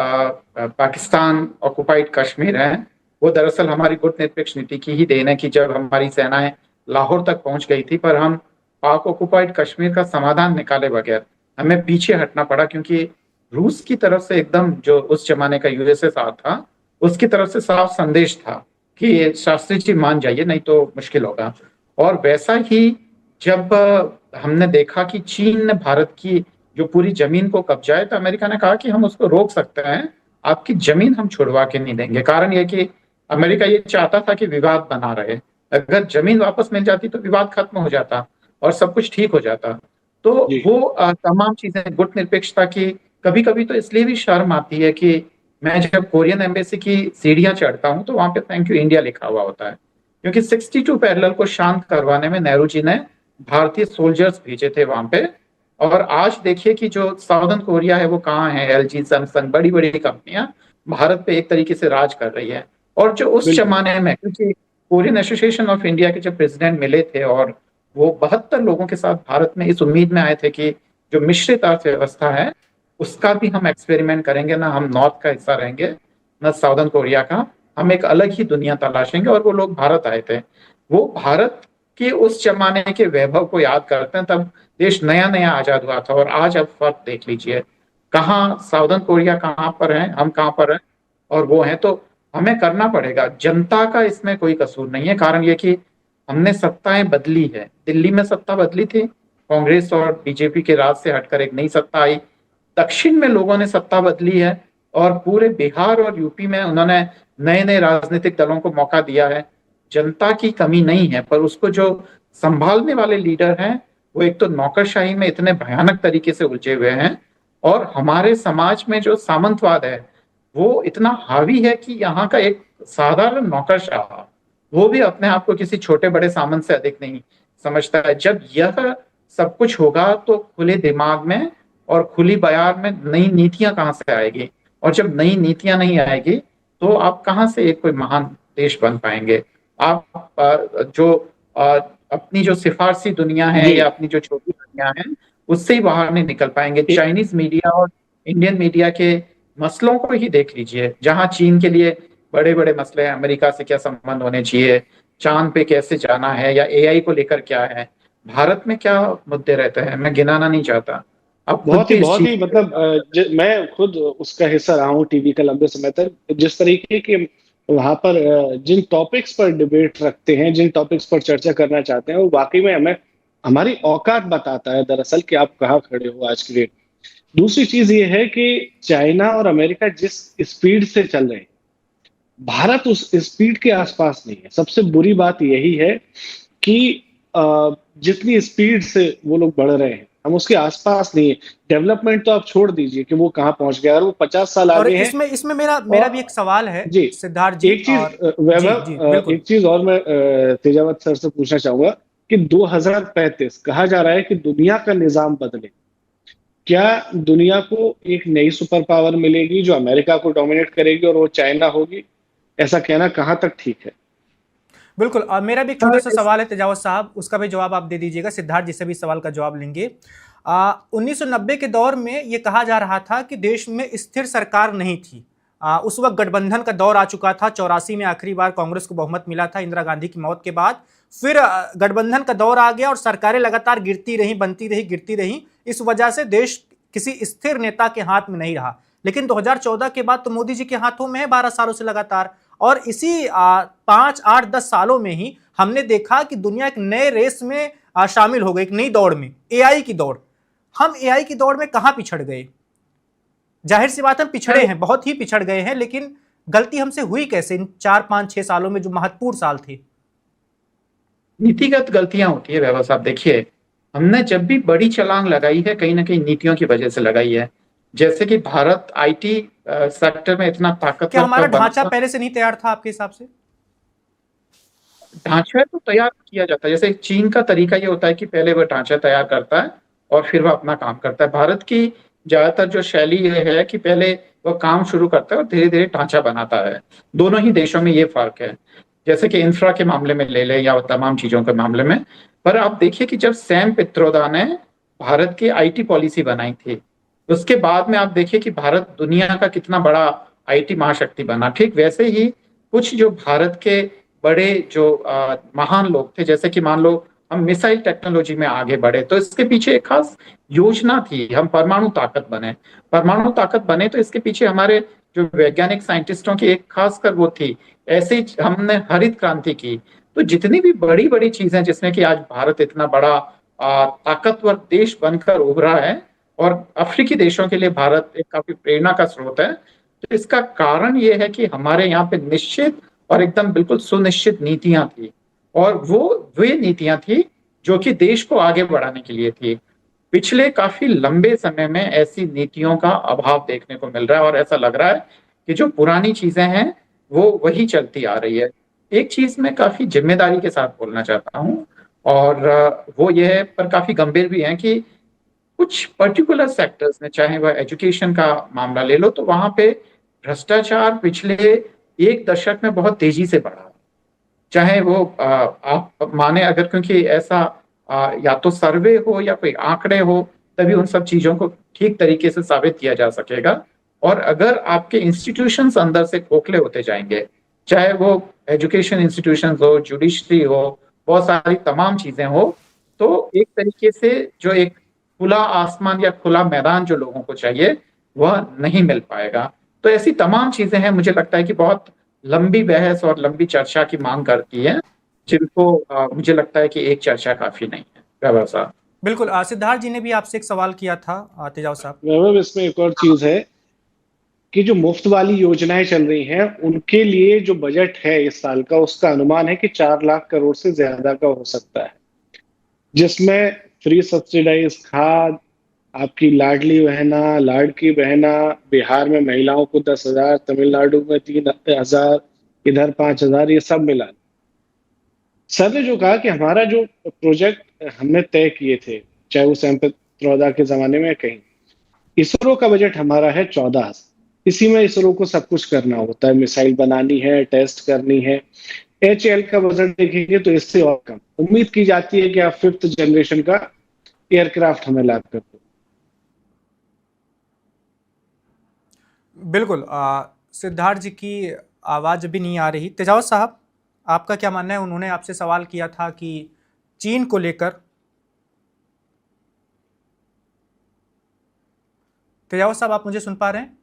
पाकिस्तान ऑक्युपाइड कश्मीर है, वो दरअसल हमारी गुटनिरपेक्ष नीति की ही देन है कि जब हमारी सेनाएं लाहौर तक पहुंच गई थी, पर हम पाक ऑक्युपाइड कश्मीर का समाधान निकाले बगैर हमें पीछे हटना पड़ा, क्योंकि रूस की तरफ से एकदम जो उस जमाने का यूएसएसआर था, उसकी तरफ से साफ संदेश था कि शास्त्री जी मान जाइए, नहीं तो मुश्किल होगा। और वैसा ही जब हमने देखा कि चीन ने भारत की जो पूरी जमीन को कब्जा है, तो अमेरिका ने कहा कि हम उसको रोक सकते हैं, आपकी जमीन हम छुड़वा के नहीं देंगे। कारण यह कि अमेरिका ये चाहता था कि विवाद बना रहे। अगर जमीन वापस मिल जाती तो विवाद खत्म हो जाता और सब कुछ ठीक हो जाता। तो जी वो तमाम चीजें गुटनिरपेक्षता की, कभी कभी तो इसलिए भी शर्म आती है कि मैं जब कोरियन एम्बेसी की सीढ़ियां चढ़ता हूं तो वहां पे थैंक यू इंडिया लिखा हुआ होता है, क्योंकि 62 पैरेलल को शांत करवाने में नेहरू जी ने भारतीय सोल्जर्स भेजे थे वहां पे। और आज देखिए कि जो साउदर्न कोरिया है वो कहाँ है। एलजी, सैमसंग, बड़ी बड़ी कंपनियां भारत पे एक तरीके से राज कर रही है। और जो उस बिल्कुल। जमाने में, क्योंकि कोरियन एसोसिएशन ऑफ इंडिया के जब प्रेसिडेंट मिले थे और वो 72 लोगों के साथ भारत में इस उम्मीद में आए थे कि जो मिश्रित अर्थव्यवस्था है उसका भी हम एक्सपेरिमेंट करेंगे, ना हम नॉर्थ का हिस्सा रहेंगे ना साउदर्न कोरिया का। हम एक अलग ही दुनिया तलाशेंगे। और वो लोग भारत आए थे, वो भारत के उस जमाने के वैभव को याद करते हैं, तब देश नया नया आजाद हुआ था। और आज अब फर्क देख लीजिए, कहाँ साउदर्न कोरिया कहाँ पर है, हम कहाँ पर हैं, और वो हैं। तो हमें करना पड़ेगा, जनता का इसमें कोई कसूर नहीं है। कारण ये कि हमने सत्ताएं बदली है, दिल्ली में सत्ता बदली थी, कांग्रेस और बीजेपी के राज से हटकर एक नई सत्ता आई। दक्षिण में लोगों ने सत्ता बदली है, और पूरे बिहार और यूपी में उन्होंने नए नए राजनीतिक दलों को मौका दिया है। जनता की कमी नहीं है, पर उसको जो संभालने वाले लीडर हैं, वो एक तो नौकरशाही में इतने भयानक तरीके से उलझे हुए हैं, और हमारे समाज में जो सामंतवाद है वो इतना हावी है कि यहाँ का एक साधारण नौकरशाह, वो भी अपने आप को किसी छोटे बड़े सामंत से अधिक नहीं समझता है। जब यह सब कुछ होगा तो खुले दिमाग में और खुली बयार में नई नीतियां कहाँ से आएगी, और जब नई नीतियां नहीं आएगी तो आप कहाँ से एक कोई महान देश बन पाएंगे। आप जो अपनी जो सिफारसी दुनिया है जी या अपनी जो छोटी दुनिया है, उससे ही बाहर नहीं निकल पाएंगे। ए- चाइनीज मीडिया और इंडियन मीडिया के मसलों को ही देख लीजिए, जहां चीन के लिए बड़े बड़े मसले हैं, अमेरिका से क्या संबंध होने चाहिए, चांद पे कैसे जाना है, या एआई को लेकर क्या है, भारत में क्या मुद्दे रहते हैं, मैं गिनाना नहीं चाहता। आप खुद भी इस बहुत ही चीज मतलब मैं खुद उसका हिस्सा रहा हूँ टीवी का लंबे समय तक। जिस तरीके के वहां पर जिन टॉपिक्स पर डिबेट रखते हैं, जिन टॉपिक्स पर चर्चा करना चाहते हैं, वो वाकई में हमें हमारी औकात बताता है दरअसल कि आप कहाँ खड़े हो आज की डेट। दूसरी चीज ये है कि चाइना और अमेरिका जिस स्पीड से चल रहे हैं, भारत उस स्पीड के आसपास नहीं है। सबसे बुरी बात यही है कि जितनी स्पीड से वो लोग बढ़ रहे हैं, हम उसके आसपास नहीं है। डेवलपमेंट तो आप छोड़ दीजिए कि वो कहाँ पहुंच गया, अगर वो 50 साल और आगे है। इसमें इसमें मेरा मेरा और भी एक सवाल है जी, सिद्धार्थ जी। एक चीज और जी वैभव, जी बिल्कुल। एक चीज और मैं तेजावत सर से पूछना चाहूंगा कि 2035 कहा जा रहा है कि दुनिया का निजाम बदले। क्या दुनिया को एक नई सुपर पावर मिलेगी जो अमेरिका को डोमिनेट करेगी और वो चाइना होगी? ऐसा कहना कहाँ तक ठीक है? बिल्कुल, और मेरा भी एक छोटा सा सवाल है तेजावत साहब, उसका भी जवाब आप दे दीजिएगा। सिद्धार्थ जी से भी इस सवाल का जवाब लेंगे। 1990 के दौर में ये कहा जा रहा था कि देश में स्थिर सरकार नहीं थी। उस वक्त गठबंधन का दौर आ चुका था। 84 में आखिरी बार कांग्रेस को बहुमत मिला था इंदिरा गांधी की मौत के बाद। फिर गठबंधन का दौर आ गया और सरकारें लगातार गिरती रही, बनती रही, गिरती रही। इस वजह से देश किसी स्थिर नेता के हाथ में नहीं रहा। लेकिन 2014 के बाद तो मोदी जी के हाथों में है 12 सालों से लगातार। और इसी 5, 8, 10 सालों में ही हमने देखा कि दुनिया एक नए रेस में शामिल हो गई, एक नई दौड़ में, एआई की दौड़। हम एआई की दौड़ में कहां पिछड़ गए? जाहिर सी बात हम पिछड़े हैं, बहुत ही पिछड़ गए हैं, लेकिन गलती हमसे हुई कैसे इन 4, 5, 6 सालों में जो महत्वपूर्ण साल थे? नीतिगत गलतियां होती है वैभव साहब। देखिए, हमने जब भी बड़ी छलांग लगाई है, कहीं ना कहीं नीतियों की वजह से लगाई है। जैसे कि भारत आईटी सेक्टर में इतना क्या ताकतवर हमारा कब बना ढांचा था। पहले से नहीं तैयार था आपके हिसाब से? ढांचा तो तैयार किया जाता है, जैसे चीन का तरीका ये होता है कि पहले वह ढांचा तैयार करता है और फिर वह अपना काम करता है। भारत की ज्यादातर जो शैली ये है कि पहले वह काम शुरू करता है और धीरे धीरे ढांचा बनाता है। दोनों ही देशों में ये फर्क है, जैसे कि इंफ्रा के मामले में ले लें या तमाम चीजों के मामले में। पर आप देखिए कि जब सैम पित्रोदा ने भारत की आईटी पॉलिसी बनाई थी, उसके बाद में आप देखिए कि भारत दुनिया का कितना बड़ा आईटी महाशक्ति बना। ठीक वैसे ही कुछ जो भारत के बड़े जो महान लोग थे, जैसे कि मान लो हम मिसाइल टेक्नोलॉजी में आगे बढ़े, तो इसके पीछे एक खास योजना थी, हम परमाणु ताकत बने। परमाणु ताकत बने तो इसके पीछे हमारे जो वैज्ञानिक साइंटिस्टों की एक खास कर वो थी। ऐसे ही हमने हरित क्रांति की। तो जितनी भी बड़ी बड़ी चीजें जिसमें कि आज भारत इतना बड़ा ताकतवर देश बनकर उभरा है, और अफ्रीकी देशों के लिए भारत एक काफी प्रेरणा का स्रोत है, तो इसका कारण ये है कि हमारे यहाँ पे निश्चित और एकदम बिल्कुल सुनिश्चित नीतियां थी। और वो वे नीतियां थी जो कि देश को आगे बढ़ाने के लिए थी। पिछले काफी लंबे समय में ऐसी नीतियों का अभाव देखने को मिल रहा है, और ऐसा लग रहा है कि जो पुरानी चीजें हैं वो वही चलती आ रही है। एक चीज मैं काफी जिम्मेदारी के साथ बोलना चाहता हूँ, और वो ये है, पर काफी गंभीर भी है, कि कुछ पर्टिकुलर सेक्टर्स में, चाहे वह एजुकेशन का मामला ले लो, तो वहां पे भ्रष्टाचार पिछले 1 दशक में बहुत तेजी से बढ़ा। चाहे वो आप माने अगर, क्योंकि ऐसा या तो सर्वे हो या कोई आंकड़े हो, तभी उन सब चीजों को ठीक तरीके से साबित किया जा सकेगा। और अगर आपके इंस्टीट्यूशंस अंदर से खोखले होते जाएंगे, चाहे वो एजुकेशन इंस्टीट्यूशंस हो, जुडिशरी हो, बहुत सारी तमाम चीजें हो, तो एक तरीके से जो एक खुला आसमान या खुला मैदान जो लोगों को चाहिए वह नहीं मिल पाएगा। तो ऐसी तमाम चीजें हैं, मुझे लगता है कि बहुत लंबी बहस और लंबी चर्चा की मांग करती है, जिनको मुझे लगता है कि एक चर्चा काफी नहीं है। वैभव साहब। बिल्कुल। सिद्धार्थ जी ने भी आपसे एक सवाल किया था, तेजाब साहब। वैभव, इसमें एक और चीज है कि जो मुफ्त वाली योजनाएं चल रही हैं उनके लिए जो बजट है इस साल का, उसका अनुमान है कि 4 लाख करोड़ से ज्यादा का हो सकता है, जिसमें फ्री सब्सिडाइज खाद, आपकी लाडली बहना, लाड़की बहना, बिहार में महिलाओं को 10,000, तमिलनाडु में 3,000, इधर 5,000, ये सब मिला। सर ने जो कहा कि हमारा जो प्रोजेक्ट हमने तय किए थे, चाहे वो सैम के जमाने में कहीं, इसरो का बजट हमारा है 14,000। इसी में इसरो को सब कुछ करना होता है, मिसाइल बनानी है, टेस्ट करनी है। HAL का बजट देखेंगे तो इससे और कम। उम्मीद की जाती है कि आप 5th जनरेशन का एयरक्राफ्ट हमें लैब कर दो। बिल्कुल। सिद्धार्थ जी की आवाज भी नहीं आ रही। तेजाब साहब, आपका क्या मानना है? उन्होंने आपसे सवाल किया था कि चीन को लेकर। तेजाब साहब, आप मुझे सुन पा रहे हैं?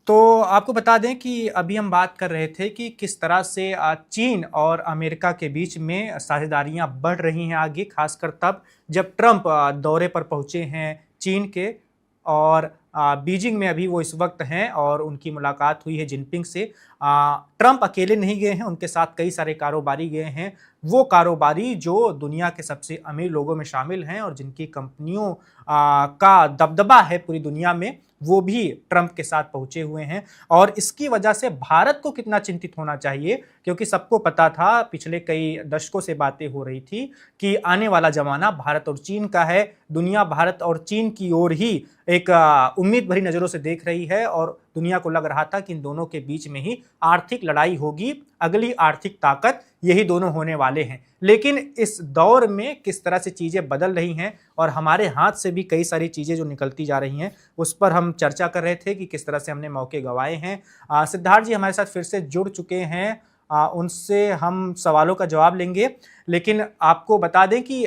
तो आपको बता दें कि अभी हम बात कर रहे थे कि किस तरह से चीन और अमेरिका के बीच में साझेदारियां बढ़ रही हैं आगे, खासकर तब जब ट्रंप दौरे पर पहुंचे हैं चीन के। और बीजिंग में अभी वो इस वक्त हैं और उनकी मुलाकात हुई है जिनपिंग से। ट्रंप अकेले नहीं गए हैं, उनके साथ कई सारे कारोबारी गए हैं। वो कारोबारी जो दुनिया के सबसे अमीर लोगों में शामिल हैं और जिनकी कंपनियों का दबदबा है पूरी दुनिया में, वो भी ट्रंप के साथ पहुंचे हुए हैं। और इसकी वजह से भारत को कितना चिंतित होना चाहिए, क्योंकि सबको पता था, पिछले कई दशकों से बातें हो रही थी कि आने वाला जमाना भारत और चीन का है। दुनिया भारत और चीन की ओर ही एक उम्मीद भरी नजरों से देख रही है और दुनिया को लग रहा था कि इन दोनों के बीच में ही आर्थिक लड़ाई होगी। अगली आर्थिक ताकत यही दोनों होने वाले हैं। लेकिन इस दौर में किस तरह से चीजें बदल रही हैं और हमारे हाथ से भी कई सारी चीजें जो निकलती जा रही हैं, उस पर हम चर्चा कर रहे थे कि किस तरह से हमने मौके गंवाए हैं। सिद्धार्थ जी हमारे साथ फिर से जुड़ चुके हैं। उनसे हम सवालों का जवाब लेंगे। लेकिन आपको बता दें कि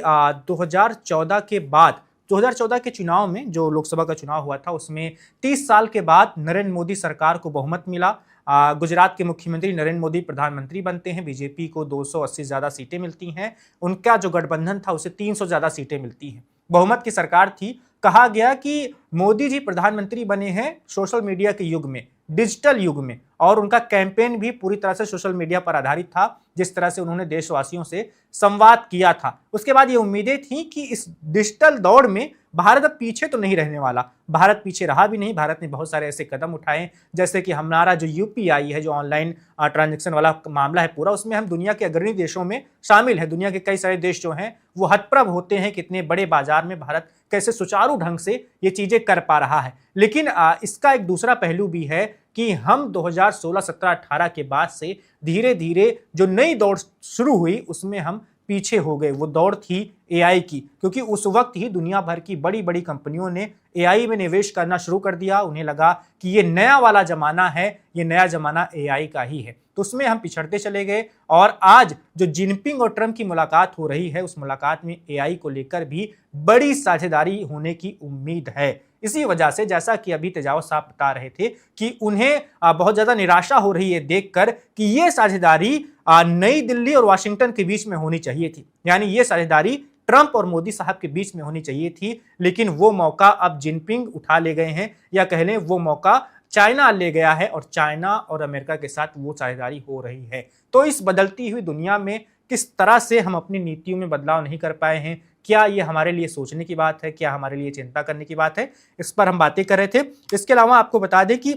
2014 के बाद, 2014 के चुनाव में, जो लोकसभा का चुनाव हुआ था, उसमें 30 साल के बाद नरेंद्र मोदी सरकार को बहुमत मिला। गुजरात के मुख्यमंत्री नरेंद्र मोदी प्रधानमंत्री बनते हैं। बीजेपी को 280 ज्यादा सीटें मिलती हैं। उनका जो गठबंधन था उसे 300 ज्यादा सीटें मिलती हैं। बहुमत की सरकार थी। कहा गया कि मोदी जी प्रधानमंत्री बने हैं सोशल मीडिया के युग में, डिजिटल युग में, और उनका कैंपेन भी पूरी तरह से सोशल मीडिया पर आधारित था। जिस तरह से उन्होंने देशवासियों से संवाद किया था, उसके बाद ये उम्मीदें थी कि इस डिजिटल दौड़ में भारत अब पीछे तो नहीं रहने वाला। भारत पीछे रहा भी नहीं। भारत ने बहुत सारे ऐसे कदम उठाए, जैसे कि हमारा जो UPI है, जो ऑनलाइन ट्रांजैक्शन वाला मामला है पूरा, उसमें हम दुनिया के अग्रणी देशों में शामिल है। दुनिया के कई सारे देश जो हैं वो हतप्रभ होते हैं कि इतने बड़े बाजार में भारत कैसे सुचारू ढंग से ये चीजें कर पा रहा है। लेकिन इसका एक दूसरा पहलू भी है कि हम 2016, 17, 18 के बाद से धीरे धीरे जो नई दौड़ शुरू हुई उसमें हम पीछे हो गए। वो दौड़ थी AI की, क्योंकि उस वक्त ही दुनिया भर की बड़ी बड़ी कंपनियों ने AI में निवेश करना शुरू कर दिया। उन्हें लगा कि ये नया वाला जमाना है, ये नया जमाना AI का ही है। तो उसमें हम पिछड़ते चले गए। और आज जो जिनपिंग और ट्रंप की मुलाकात हो रही है, उस मुलाकात में AI को लेकर भी बड़ी साझेदारी होने की उम्मीद है। इसी वजह से, जैसा कि अभी तेजाब साहब बता रहे थे, कि उन्हें बहुत ज्यादा निराशा हो रही है देखकर कि ये साझेदारी नई दिल्ली और वाशिंगटन के बीच में होनी चाहिए थी। यानी ये साझेदारी ट्रंप और मोदी साहब के बीच में होनी चाहिए थी। लेकिन वो मौका अब जिनपिंग उठा ले गए हैं, या कह लें वो मौका चाइना ले गया है और चाइना और अमेरिका के साथ वो साझेदारी हो रही है। तो इस बदलती हुई दुनिया में किस तरह से हम अपनी नीतियों में बदलाव नहीं कर पाए हैं, क्या ये हमारे लिए सोचने की बात है, क्या हमारे लिए चिंता करने की बात है, इस पर हम बातें कर रहे थे। इसके अलावा आपको बता दें कि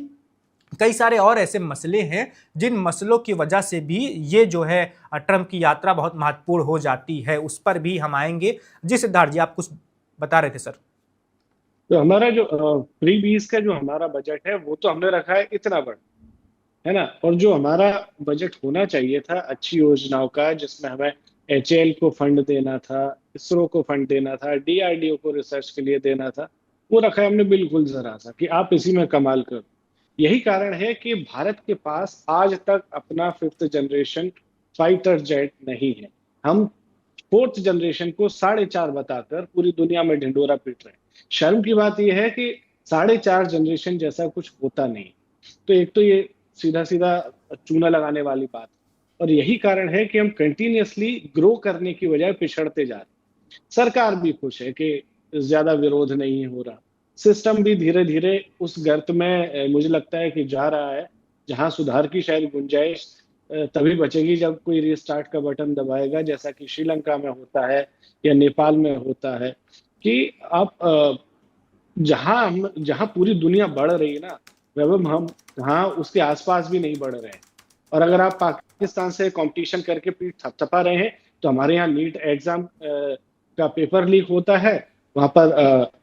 कई सारे और ऐसे मसले हैं जिन मसलों की वजह से भी ये जो है ट्रंप की यात्रा बहुत महत्वपूर्ण हो जाती है। उस पर भी हम आएंगे। जी सिद्धार्थ जी, आप कुछ बता रहे थे सर। तो हमारा जो फ्री बीज का जो हमारा बजट है वो तो हमने रखा है इतना बड़ा, है ना। और जो हमारा बजट होना चाहिए था अच्छी योजनाओं का, जिसमें हमें HAL को फंड देना था, इसरो को फंड देना था, DRDO को रिसर्च के लिए देना था, वो रखा है हमने बिल्कुल जरा सा कि आप इसी में कमाल करो। यही कारण है कि भारत के पास आज तक अपना 5th जनरेशन फाइटर जेट नहीं है। हम 4th जनरेशन को 4.5 बताकर पूरी दुनिया में ढिंडोरा पीट रहे हैं। शर्म की बात यह है कि 4.5 जनरेशन जैसा कुछ होता नहीं। तो एक तो ये सीधा सीधा चूना लगाने वाली बात, और यही कारण है कि हम कंटिन्यूअसली ग्रो करने की बजाय पिछड़ते जा रहे हैं। सरकार भी खुश है कि ज्यादा विरोध नहीं हो रहा, सिस्टम भी धीरे धीरे उस गर्त में मुझे लगता है कि जा रहा है जहां सुधार की शायद गुंजाइश तभी बचेगी जब कोई रिस्टार्ट का बटन दबाएगा, जैसा कि श्रीलंका में होता है या नेपाल में होता है कि आप जहां पूरी दुनिया बढ़ रही है ना वैभव, हम वहां उसके आसपास भी नहीं बढ़ रहे हैं। और अगर आप पाकिस्तान से कंपटीशन करके पीठ थपथपा रहे हैं तो हमारे यहाँ नीट एग्जाम का पेपर लीक होता है, वहां पर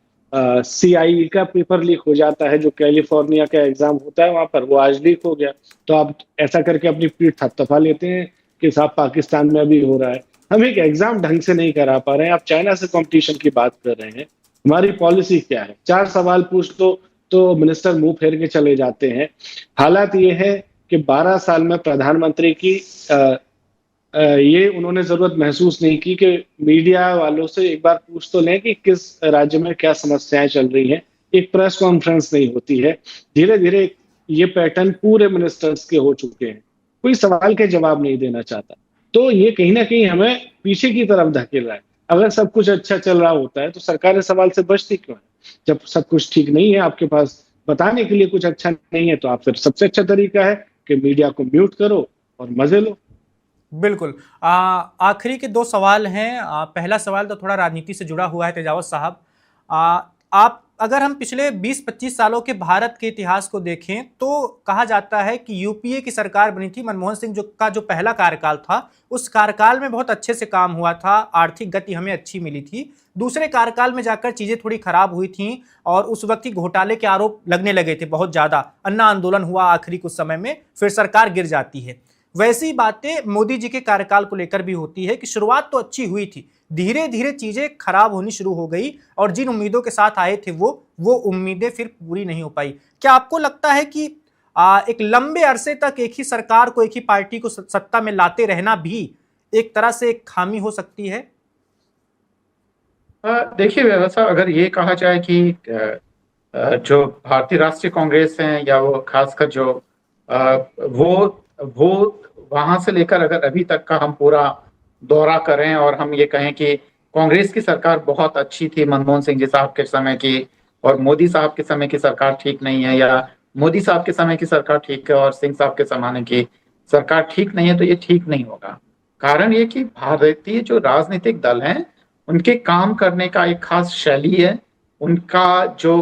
CIE का पेपर लीक हो जाता है, जो कैलिफोर्निया का एग्जाम होता है वहां पर, वो आज लीक हो गया। तो आप ऐसा करके अपनी पीठ थपथपा लेते हैं कि साहब पाकिस्तान में भी हो रहा है। हम एक एग्जाम ढंग से नहीं करा पा रहे हैं, आप चाइना से कंपटीशन की बात कर रहे हैं। हमारी पॉलिसी क्या है? 4 सवाल पूछ दो तो मिनिस्टर मुंह फेर के चले जाते हैं। हालात ये है कि 12 साल में प्रधानमंत्री की ये उन्होंने जरूरत महसूस नहीं की कि मीडिया वालों से एक बार पूछ तो लें कि किस राज्य में क्या समस्याएं चल रही हैं। एक प्रेस कॉन्फ्रेंस नहीं होती है। धीरे धीरे ये पैटर्न पूरे मिनिस्टर्स के हो चुके हैं, कोई सवाल के जवाब नहीं देना चाहता। तो ये कहीं ना कहीं हमें पीछे की तरफ धकेल रहा है। अगर सब कुछ अच्छा चल रहा होता है तो सरकार इस सवाल से बचती क्यों है? जब सब कुछ ठीक नहीं है, आपके पास बताने के लिए कुछ अच्छा नहीं है, तो आप फिर सबसे अच्छा तरीका है कि मीडिया को म्यूट करो और मजे लो। बिल्कुल। आखिरी के 2 सवाल हैं। पहला सवाल तो थोड़ा राजनीति से जुड़ा हुआ है तेजावत साहब। आप अगर हम पिछले 20-25 सालों के भारत के इतिहास को देखें तो कहा जाता है कि यूपीए की सरकार बनी थी, मनमोहन सिंह जो पहला कार्यकाल था, उस कार्यकाल में बहुत अच्छे से काम हुआ था, आर्थिक गति हमें अच्छी मिली थी। दूसरे कार्यकाल में जाकर चीजें थोड़ी खराब हुई थी और उस वक्त ही घोटाले के आरोप लगने लगे थे बहुत ज्यादा। अन्ना आंदोलन हुआ आखिरी कुछ समय में, फिर सरकार गिर जाती है। वैसी बातें मोदी जी के कार्यकाल को लेकर भी होती है कि शुरुआत तो अच्छी हुई थी, धीरे धीरे चीजें खराब होनी शुरू हो गई और जिन उम्मीदों के साथ आए थे वो उम्मीदें फिर पूरी नहीं हो पाई। क्या आपको लगता है कि एक लंबे अरसे तक एक ही सरकार को, एक ही पार्टी को सत्ता में लाते रहना भी एक तरह से एक खामी हो सकती है? देखिए व्यवस्था, अगर ये कहा जाए कि जो भारतीय राष्ट्रीय कांग्रेस है या वो खासकर जो वो वहां से लेकर अगर अभी तक का हम पूरा दौरा करें और हम ये कहें कि कांग्रेस की सरकार बहुत अच्छी थी मनमोहन सिंह जी साहब के समय की और मोदी साहब के समय की सरकार ठीक नहीं है, या मोदी साहब के समय की सरकार ठीक है और सिंह साहब के जमाने की सरकार ठीक नहीं है, तो ये ठीक नहीं होगा। कारण ये कि भारतीय जो राजनीतिक दल हैं उनके काम करने का एक खास शैली है। उनका जो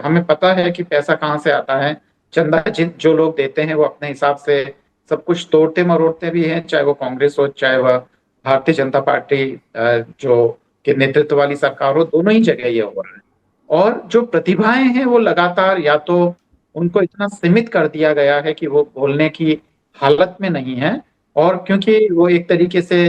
हमें पता है कि पैसा कहाँ से आता है, चंदा जो लोग देते हैं वो अपने हिसाब से सब कुछ तोड़ते मरोड़ते भी हैं, चाहे वो कांग्रेस हो चाहे वह भारतीय जनता पार्टी जो के नेतृत्व वाली सरकार हो, दोनों ही जगह ये हो रहा है। और जो प्रतिभाएं हैं वो लगातार या तो उनको इतना सीमित कर दिया गया है कि वो बोलने की हालत में नहीं है, और क्योंकि वो एक तरीके से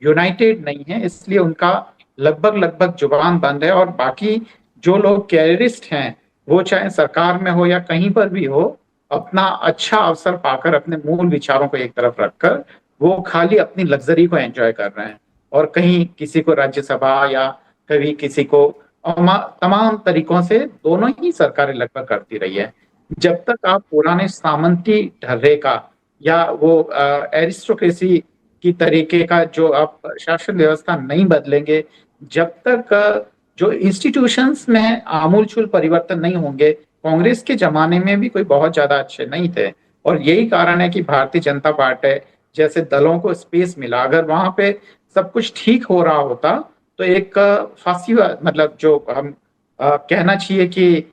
यूनाइटेड नहीं है इसलिए उनका लगभग लगभग जुबान बंद है। और बाकी जो लोग कैरियरिस्ट हैं वो चाहे सरकार में हो या कहीं पर भी हो, अपना अच्छा अवसर पाकर अपने मूल विचारों को एक तरफ रखकर वो खाली अपनी लग्जरी को एंजॉय कर रहे हैं, और कहीं किसी को राज्यसभा या कभी किसी को तमाम तरीकों से दोनों ही सरकारें लगभग करती रही है। जब तक आप पुराने सामंती ढर्रे का या वो एरिस्टोक्रेसी की तरीके का जो आप शासन व्यवस्था नहीं बदलेंगे, जब तक जो इंस्टीट्यूशंस में आमूलचूल परिवर्तन नहीं होंगे, कांग्रेस के जमाने में भी कोई बहुत ज्यादा अच्छे नहीं थे। और यही कारण है कि भारतीय जनता पार्टी जैसे दलों को स्पेस मिला। अगर वहां पे सब कुछ ठीक हो रहा होता तो एक फांसी मतलब जो हम कहना चाहिए कि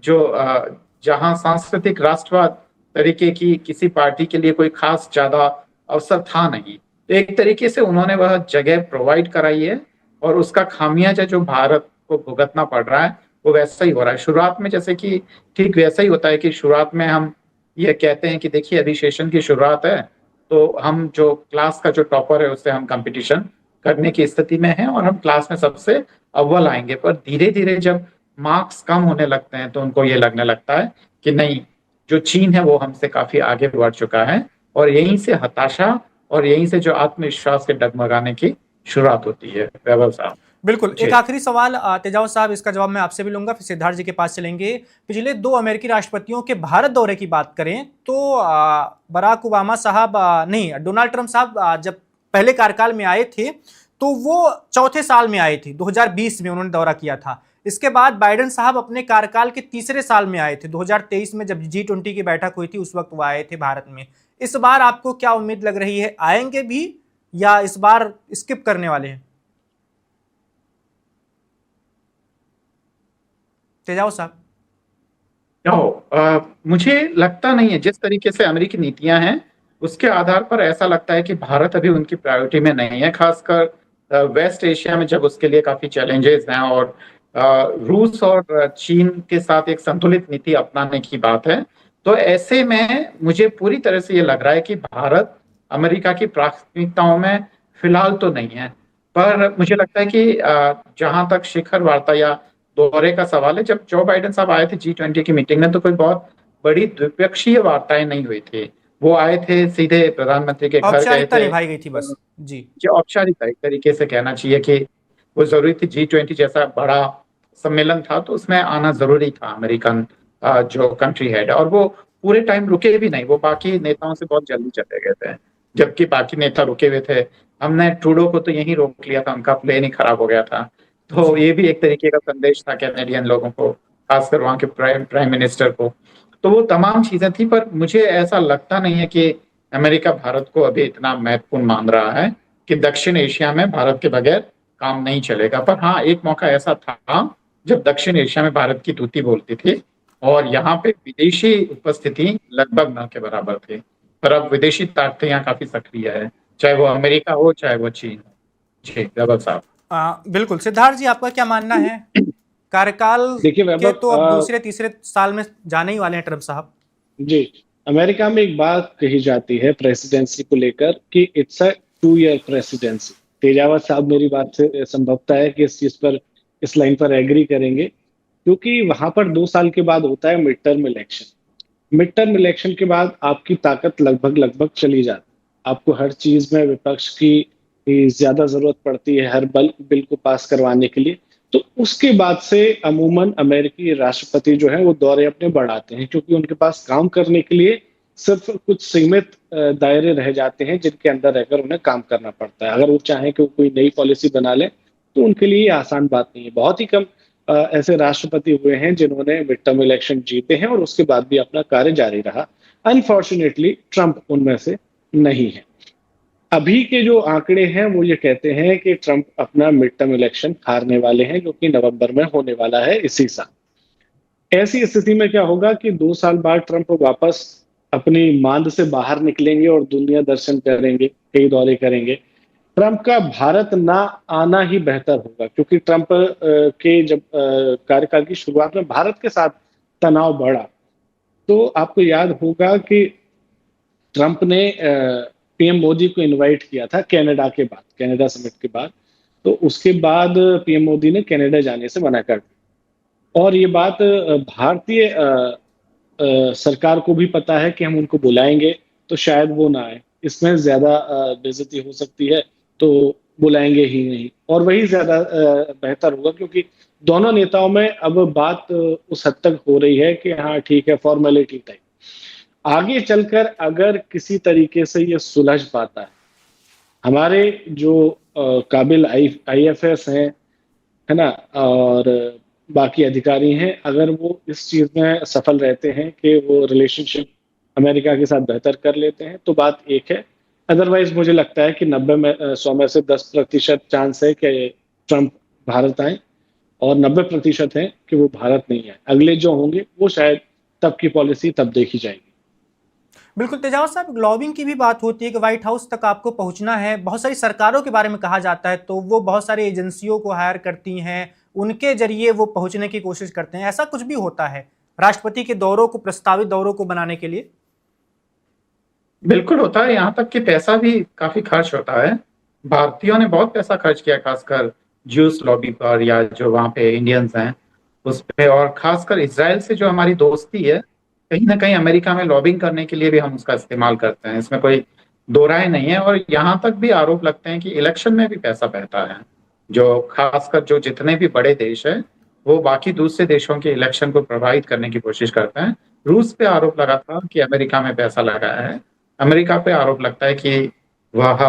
जो जहां सांस्कृतिक राष्ट्रवाद तरीके की किसी पार्टी के लिए कोई खास ज्यादा अवसर था नहीं, तो एक तरीके से उन्होंने वह जगह प्रोवाइड कराई है और उसका खामियाजा जो भारत को भुगतना पड़ रहा है वो वैसा ही हो रहा है। शुरुआत में जैसे कि ठीक वैसा ही होता है कि शुरुआत में हम ये कहते हैं कि देखिए अभी सेशन की शुरुआत है तो हम जो क्लास का जो टॉपर है उससे हम कंपटीशन करने की स्थिति में हैं और हम क्लास में सबसे अव्वल आएंगे। पर धीरे धीरे जब मार्क्स कम होने लगते हैं तो उनको ये लगने लगता है कि नहीं, जो चीन है वो हमसे काफी आगे बढ़ चुका है, और यहीं से हताशा और यहीं से जो आत्मविश्वास के डगमगाने की शुरुआत होती है। वैभव साहब बिल्कुल। एक जी। आखिरी सवाल तेजावत साहब, इसका जवाब मैं आपसे भी लूंगा, फिर सिद्धार्थ जी के पास चलेंगे। पिछले 2 अमेरिकी राष्ट्रपतियों के भारत दौरे की बात करें तो बराक ओबामा साहब नहीं, डोनाल्ड ट्रंप साहब जब पहले कार्यकाल में आए थे तो वो चौथे साल में आए थे, 2020 में उन्होंने दौरा किया था। इसके बाद बाइडेन साहब अपने कार्यकाल के तीसरे साल में आए थे, 2023 में जब G20 की बैठक हुई थी उस वक्त वो आए थे भारत में। इस बार आपको क्या उम्मीद लग रही है, आएंगे भी या इस बार स्किप करने वाले हैं? तेजाओ साहब। मुझे लगता नहीं है, जिस तरीके से अमेरिकी नीतियां हैं उसके आधार पर ऐसा लगता है कि भारत अभी उनकी प्रायोरिटी में नहीं है, खासकर वेस्ट एशिया में जब उसके लिए काफी चैलेंजेस हैं, और रूस और चीन के साथ एक संतुलित नीति अपनाने की बात है। तो ऐसे में मुझे पूरी तरह से ये लग रहा है कि भारत अमेरिका की प्राथमिकताओं में फिलहाल तो नहीं है। पर मुझे लगता है कि जहां तक शिखर वार्ता या दौरे का सवाल है, जब जो बाइडेन साहब आए थे G20 की मीटिंग में तो कोई बहुत बड़ी द्विपक्षीय वार्ताएं नहीं हुई थी। वो आए थे, सीधे प्रधानमंत्री के घर गए औपचारिकता थे। निभाई गई थी बस। जी। जो औपचारिकता एक तरीके से कहना चाहिए कि वो जरूरी थी, G20 जैसा बड़ा सम्मेलन था तो उसमें आना जरूरी था अमेरिकन जो कंट्री हेड, और वो पूरे टाइम रुके भी नहीं, वो बाकी नेताओं से बहुत जल्दी चले गए थे, जबकि बाकी नेता रुके हुए थे। हमने ट्रूडो को तो यहीं रोक लिया था, उनका प्लेन ही खराब हो गया था। तो ये भी एक तरीके का संदेश था कैनेडियन लोगों को, खासकर वहां के प्राइम मिनिस्टर को। तो वो तमाम चीजें थी, पर मुझे ऐसा लगता नहीं है कि अमेरिका भारत को अभी इतना महत्वपूर्ण मान रहा है कि दक्षिण एशिया में भारत के बगैर काम नहीं चलेगा। पर हाँ, एक मौका ऐसा था जब दक्षिण एशिया में भारत की दूती बोलती थी और यहाँ पे विदेशी उपस्थिति लगभग न के बराबर थी। पर अब विदेशी ताकतें यहाँ काफी सक्रिय है, चाहे वो अमेरिका हो चाहे वो चीन। जी वैभव साहब। बिल्कुल। सिद्धार्थ जी, आपका क्या मानना है? कार्यकाल देखिए के वैभव, तो अब दूसरे तीसरे साल में जाने ही वाले हैं ट्रंप साहब। जी, अमेरिका में एक बात कही जाती है प्रेसिडेंसी को लेकर कि it's a 2 year presidency. Tejawat साहब मेरी बात से संभवतः है कि इस चीज पर, इस लाइन पर एग्री करेंगे, क्योंकि वहां पर 2 साल के बाद होता है mid term election. Mid term election के बाद आपकी ताकत लगभग लगभग चली जाती है। आपको हर चीज में विपक्ष की ज्यादा जरूरत पड़ती है, हर बिल को पास करवाने के लिए। तो उसके बाद से अमूमन अमेरिकी राष्ट्रपति जो है वो दौरे अपने बढ़ाते हैं, क्योंकि उनके पास काम करने के लिए सिर्फ कुछ सीमित दायरे रह जाते हैं जिनके अंदर रहकर उन्हें काम करना पड़ता है। अगर वो चाहें कि वो कोई नई पॉलिसी बना ले तो उनके लिए ये आसान बात नहीं है। बहुत ही कम ऐसे राष्ट्रपति हुए हैं जिन्होंने मिड टर्म इलेक्शन जीते हैं और उसके बाद भी अपना कार्य जारी रहा। अनफॉर्चुनेटली ट्रंप उनमें से नहीं है। अभी के जो आंकड़े हैं वो ये कहते हैं कि ट्रंप अपना मिड टर्म इलेक्शन हारने वाले हैं, जो कि नवंबर में होने वाला है इसी साल। ऐसी स्थिति में क्या होगा कि 2 साल बाद ट्रंप वापस अपनी मांद से बाहर निकलेंगे और दुनिया दर्शन करेंगे, कई दौरे करेंगे। ट्रंप का भारत ना आना ही बेहतर होगा, क्योंकि ट्रंप के जब कार्यकाल की शुरुआत में भारत के साथ तनाव बढ़ा तो आपको याद होगा कि ट्रंप ने पीएम मोदी को इनवाइट किया था कनाडा के बाद, कनाडा समिट के बाद। तो उसके बाद पीएम मोदी ने कनाडा जाने से मना कर दिया। और ये बात भारतीय सरकार को भी पता है कि हम उनको बुलाएंगे तो शायद वो ना आए, इसमें ज्यादा बेइज्जती हो सकती है, तो बुलाएंगे ही नहीं। और वही ज्यादा बेहतर होगा, क्योंकि दोनों नेताओं में अब बात उस हद तक हो रही है कि हाँ ठीक है, फॉर्मेलिटी टाइप। आगे चलकर अगर किसी तरीके से ये सुलझ पाता है, हमारे जो काबिल आईएफएस हैं, है ना, और बाकी अधिकारी हैं, अगर वो इस चीज में सफल रहते हैं कि वो रिलेशनशिप अमेरिका के साथ बेहतर कर लेते हैं तो बात एक है। अदरवाइज मुझे लगता है कि 100 में से 10% चांस है कि ट्रंप भारत आए और 90% है कि वो भारत नहीं आए। अगले जो होंगे वो शायद तब की पॉलिसी तब देखी जाएगी। बिल्कुल। तेजावत साहब, लॉबिंग की भी बात होती है कि व्हाइट हाउस तक आपको पहुंचना है। बहुत सारी सरकारों के बारे में कहा जाता है तो वो बहुत सारी एजेंसियों को हायर करती हैं, उनके जरिए वो पहुंचने की कोशिश करते हैं। ऐसा कुछ भी होता है राष्ट्रपति के दौरों को, प्रस्तावित दौरों को बनाने के लिए? बिल्कुल होता है, यहाँ तक कि पैसा भी काफी खर्च होता है। भारतीयों ने बहुत पैसा खर्च किया, खासकर ज्यूस लॉबी पर या जो वहाँ पे इंडियंस हैं उस पे, और खासकर इजराइल से जो हमारी दोस्ती है, कहीं ना कहीं अमेरिका में लॉबिंग करने के लिए भी हम उसका इस्तेमाल करते हैं, इसमें कोई दो राय नहीं है। और यहाँ तक भी आरोप लगते हैं कि इलेक्शन में भी पैसा बहता है, जो खासकर जो जितने भी बड़े देश है वो बाकी दूसरे देशों के इलेक्शन को प्रभावित करने की कोशिश करते हैं। रूस पे आरोप लगा था कि अमेरिका में पैसा लगाया है, अमेरिका पे आरोप लगता है कि वह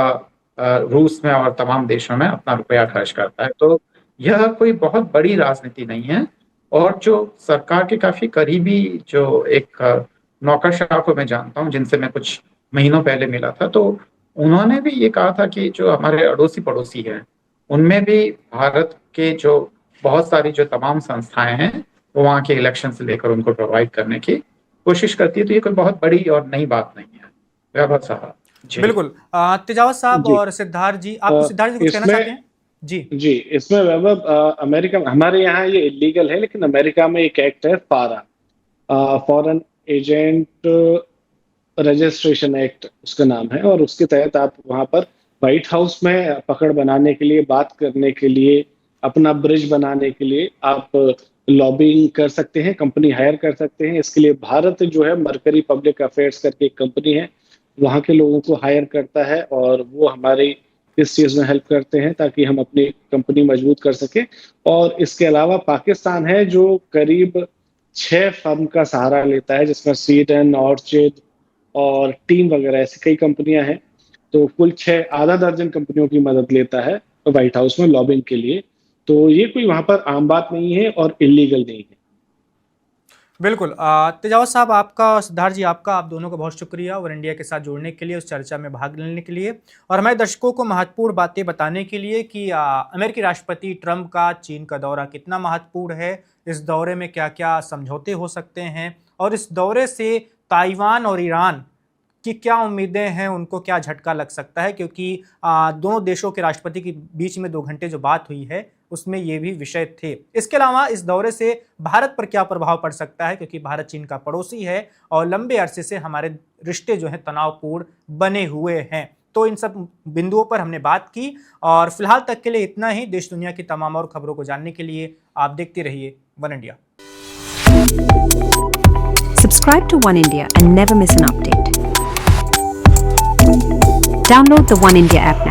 रूस में और तमाम देशों में अपना रुपया खर्च करता है। तो यह कोई बहुत बड़ी राजनीति नहीं है। और जो सरकार के काफी करीबी जो एक नौकरशाह को मैं जानता हूँ, जिनसे मैं कुछ महीनों पहले मिला था, तो उन्होंने भी ये कहा था कि जो हमारे अड़ोसी पड़ोसी हैं उनमें भी भारत के जो बहुत सारी जो तमाम संस्थाएं हैं वो वहाँ के इलेक्शन से लेकर उनको प्रोवाइड करने की कोशिश करती है। तो ये कोई बहुत बड़ी और नई बात नहीं है। वैभव साहब जी। बिल्कुल। तेजावत साहब जी। और सिद्धार्थ जी, आप सिद्धार्थ जी कुछ कहना चाहते हैं? जी इसमें वैभव, अमेरिका, हमारे यहाँ ये इलीगल है, लेकिन अमेरिका में एक एक्ट है फारा, फॉरेन एजेंट रजिस्ट्रेशन एक्ट उसका नाम है, और उसके तहत आप वहां पर व्हाइट हाउस में पकड़ बनाने के लिए, बात करने के लिए, अपना ब्रिज बनाने के लिए आप लॉबिंग कर सकते हैं, कंपनी हायर कर सकते हैं। इसके लिए भारत जो है मरकरी पब्लिक अफेयर्स करके एक कंपनी है, वहाँ के लोगों को हायर करता है और वो हमारी इस चीज में हेल्प करते हैं ताकि हम अपनी कंपनी मजबूत कर सके। और इसके अलावा पाकिस्तान है जो करीब 6 फर्म का सहारा लेता है, जिसमें सीडन, ऑर्चिड और टीम वगैरह ऐसी कई कंपनियां हैं। तो कुल 6 आधा दर्जन कंपनियों की मदद लेता है व्हाइट हाउस में लॉबिंग के लिए। तो ये कोई वहां पर आम बात नहीं है और इलीगल नहीं है। बिल्कुल। तेजावत साहब आपका और सिद्धार्थ जी आपका, आप दोनों का बहुत शुक्रिया और इंडिया के साथ जुड़ने के लिए, उस चर्चा में भाग लेने के लिए और हमारे दर्शकों को महत्वपूर्ण बातें बताने के लिए कि अमेरिकी राष्ट्रपति ट्रंप का चीन का दौरा कितना महत्वपूर्ण है, इस दौरे में क्या क्या समझौते हो सकते हैं और इस दौरे से ताइवान और ईरान की क्या उम्मीदें हैं, उनको क्या झटका लग सकता है, क्योंकि दोनों देशों के राष्ट्रपति के बीच में 2 घंटे जो बात हुई है उसमें ये भी विषय थे। इसके अलावा इस दौरे से भारत पर क्या प्रभाव पड़ सकता है, क्योंकि भारत चीन का पड़ोसी है और लंबे अरसे से हमारे रिश्ते जो हैं तनावपूर्ण बने हुए हैं। तो इन सब बिंदुओं पर हमने बात की और फिलहाल तक के लिए इतना ही। देश दुनिया की तमाम और खबरों को जानने के लिए आप देखते रहिए one India. Subscribe to One India and never miss an update. Download the One India app now.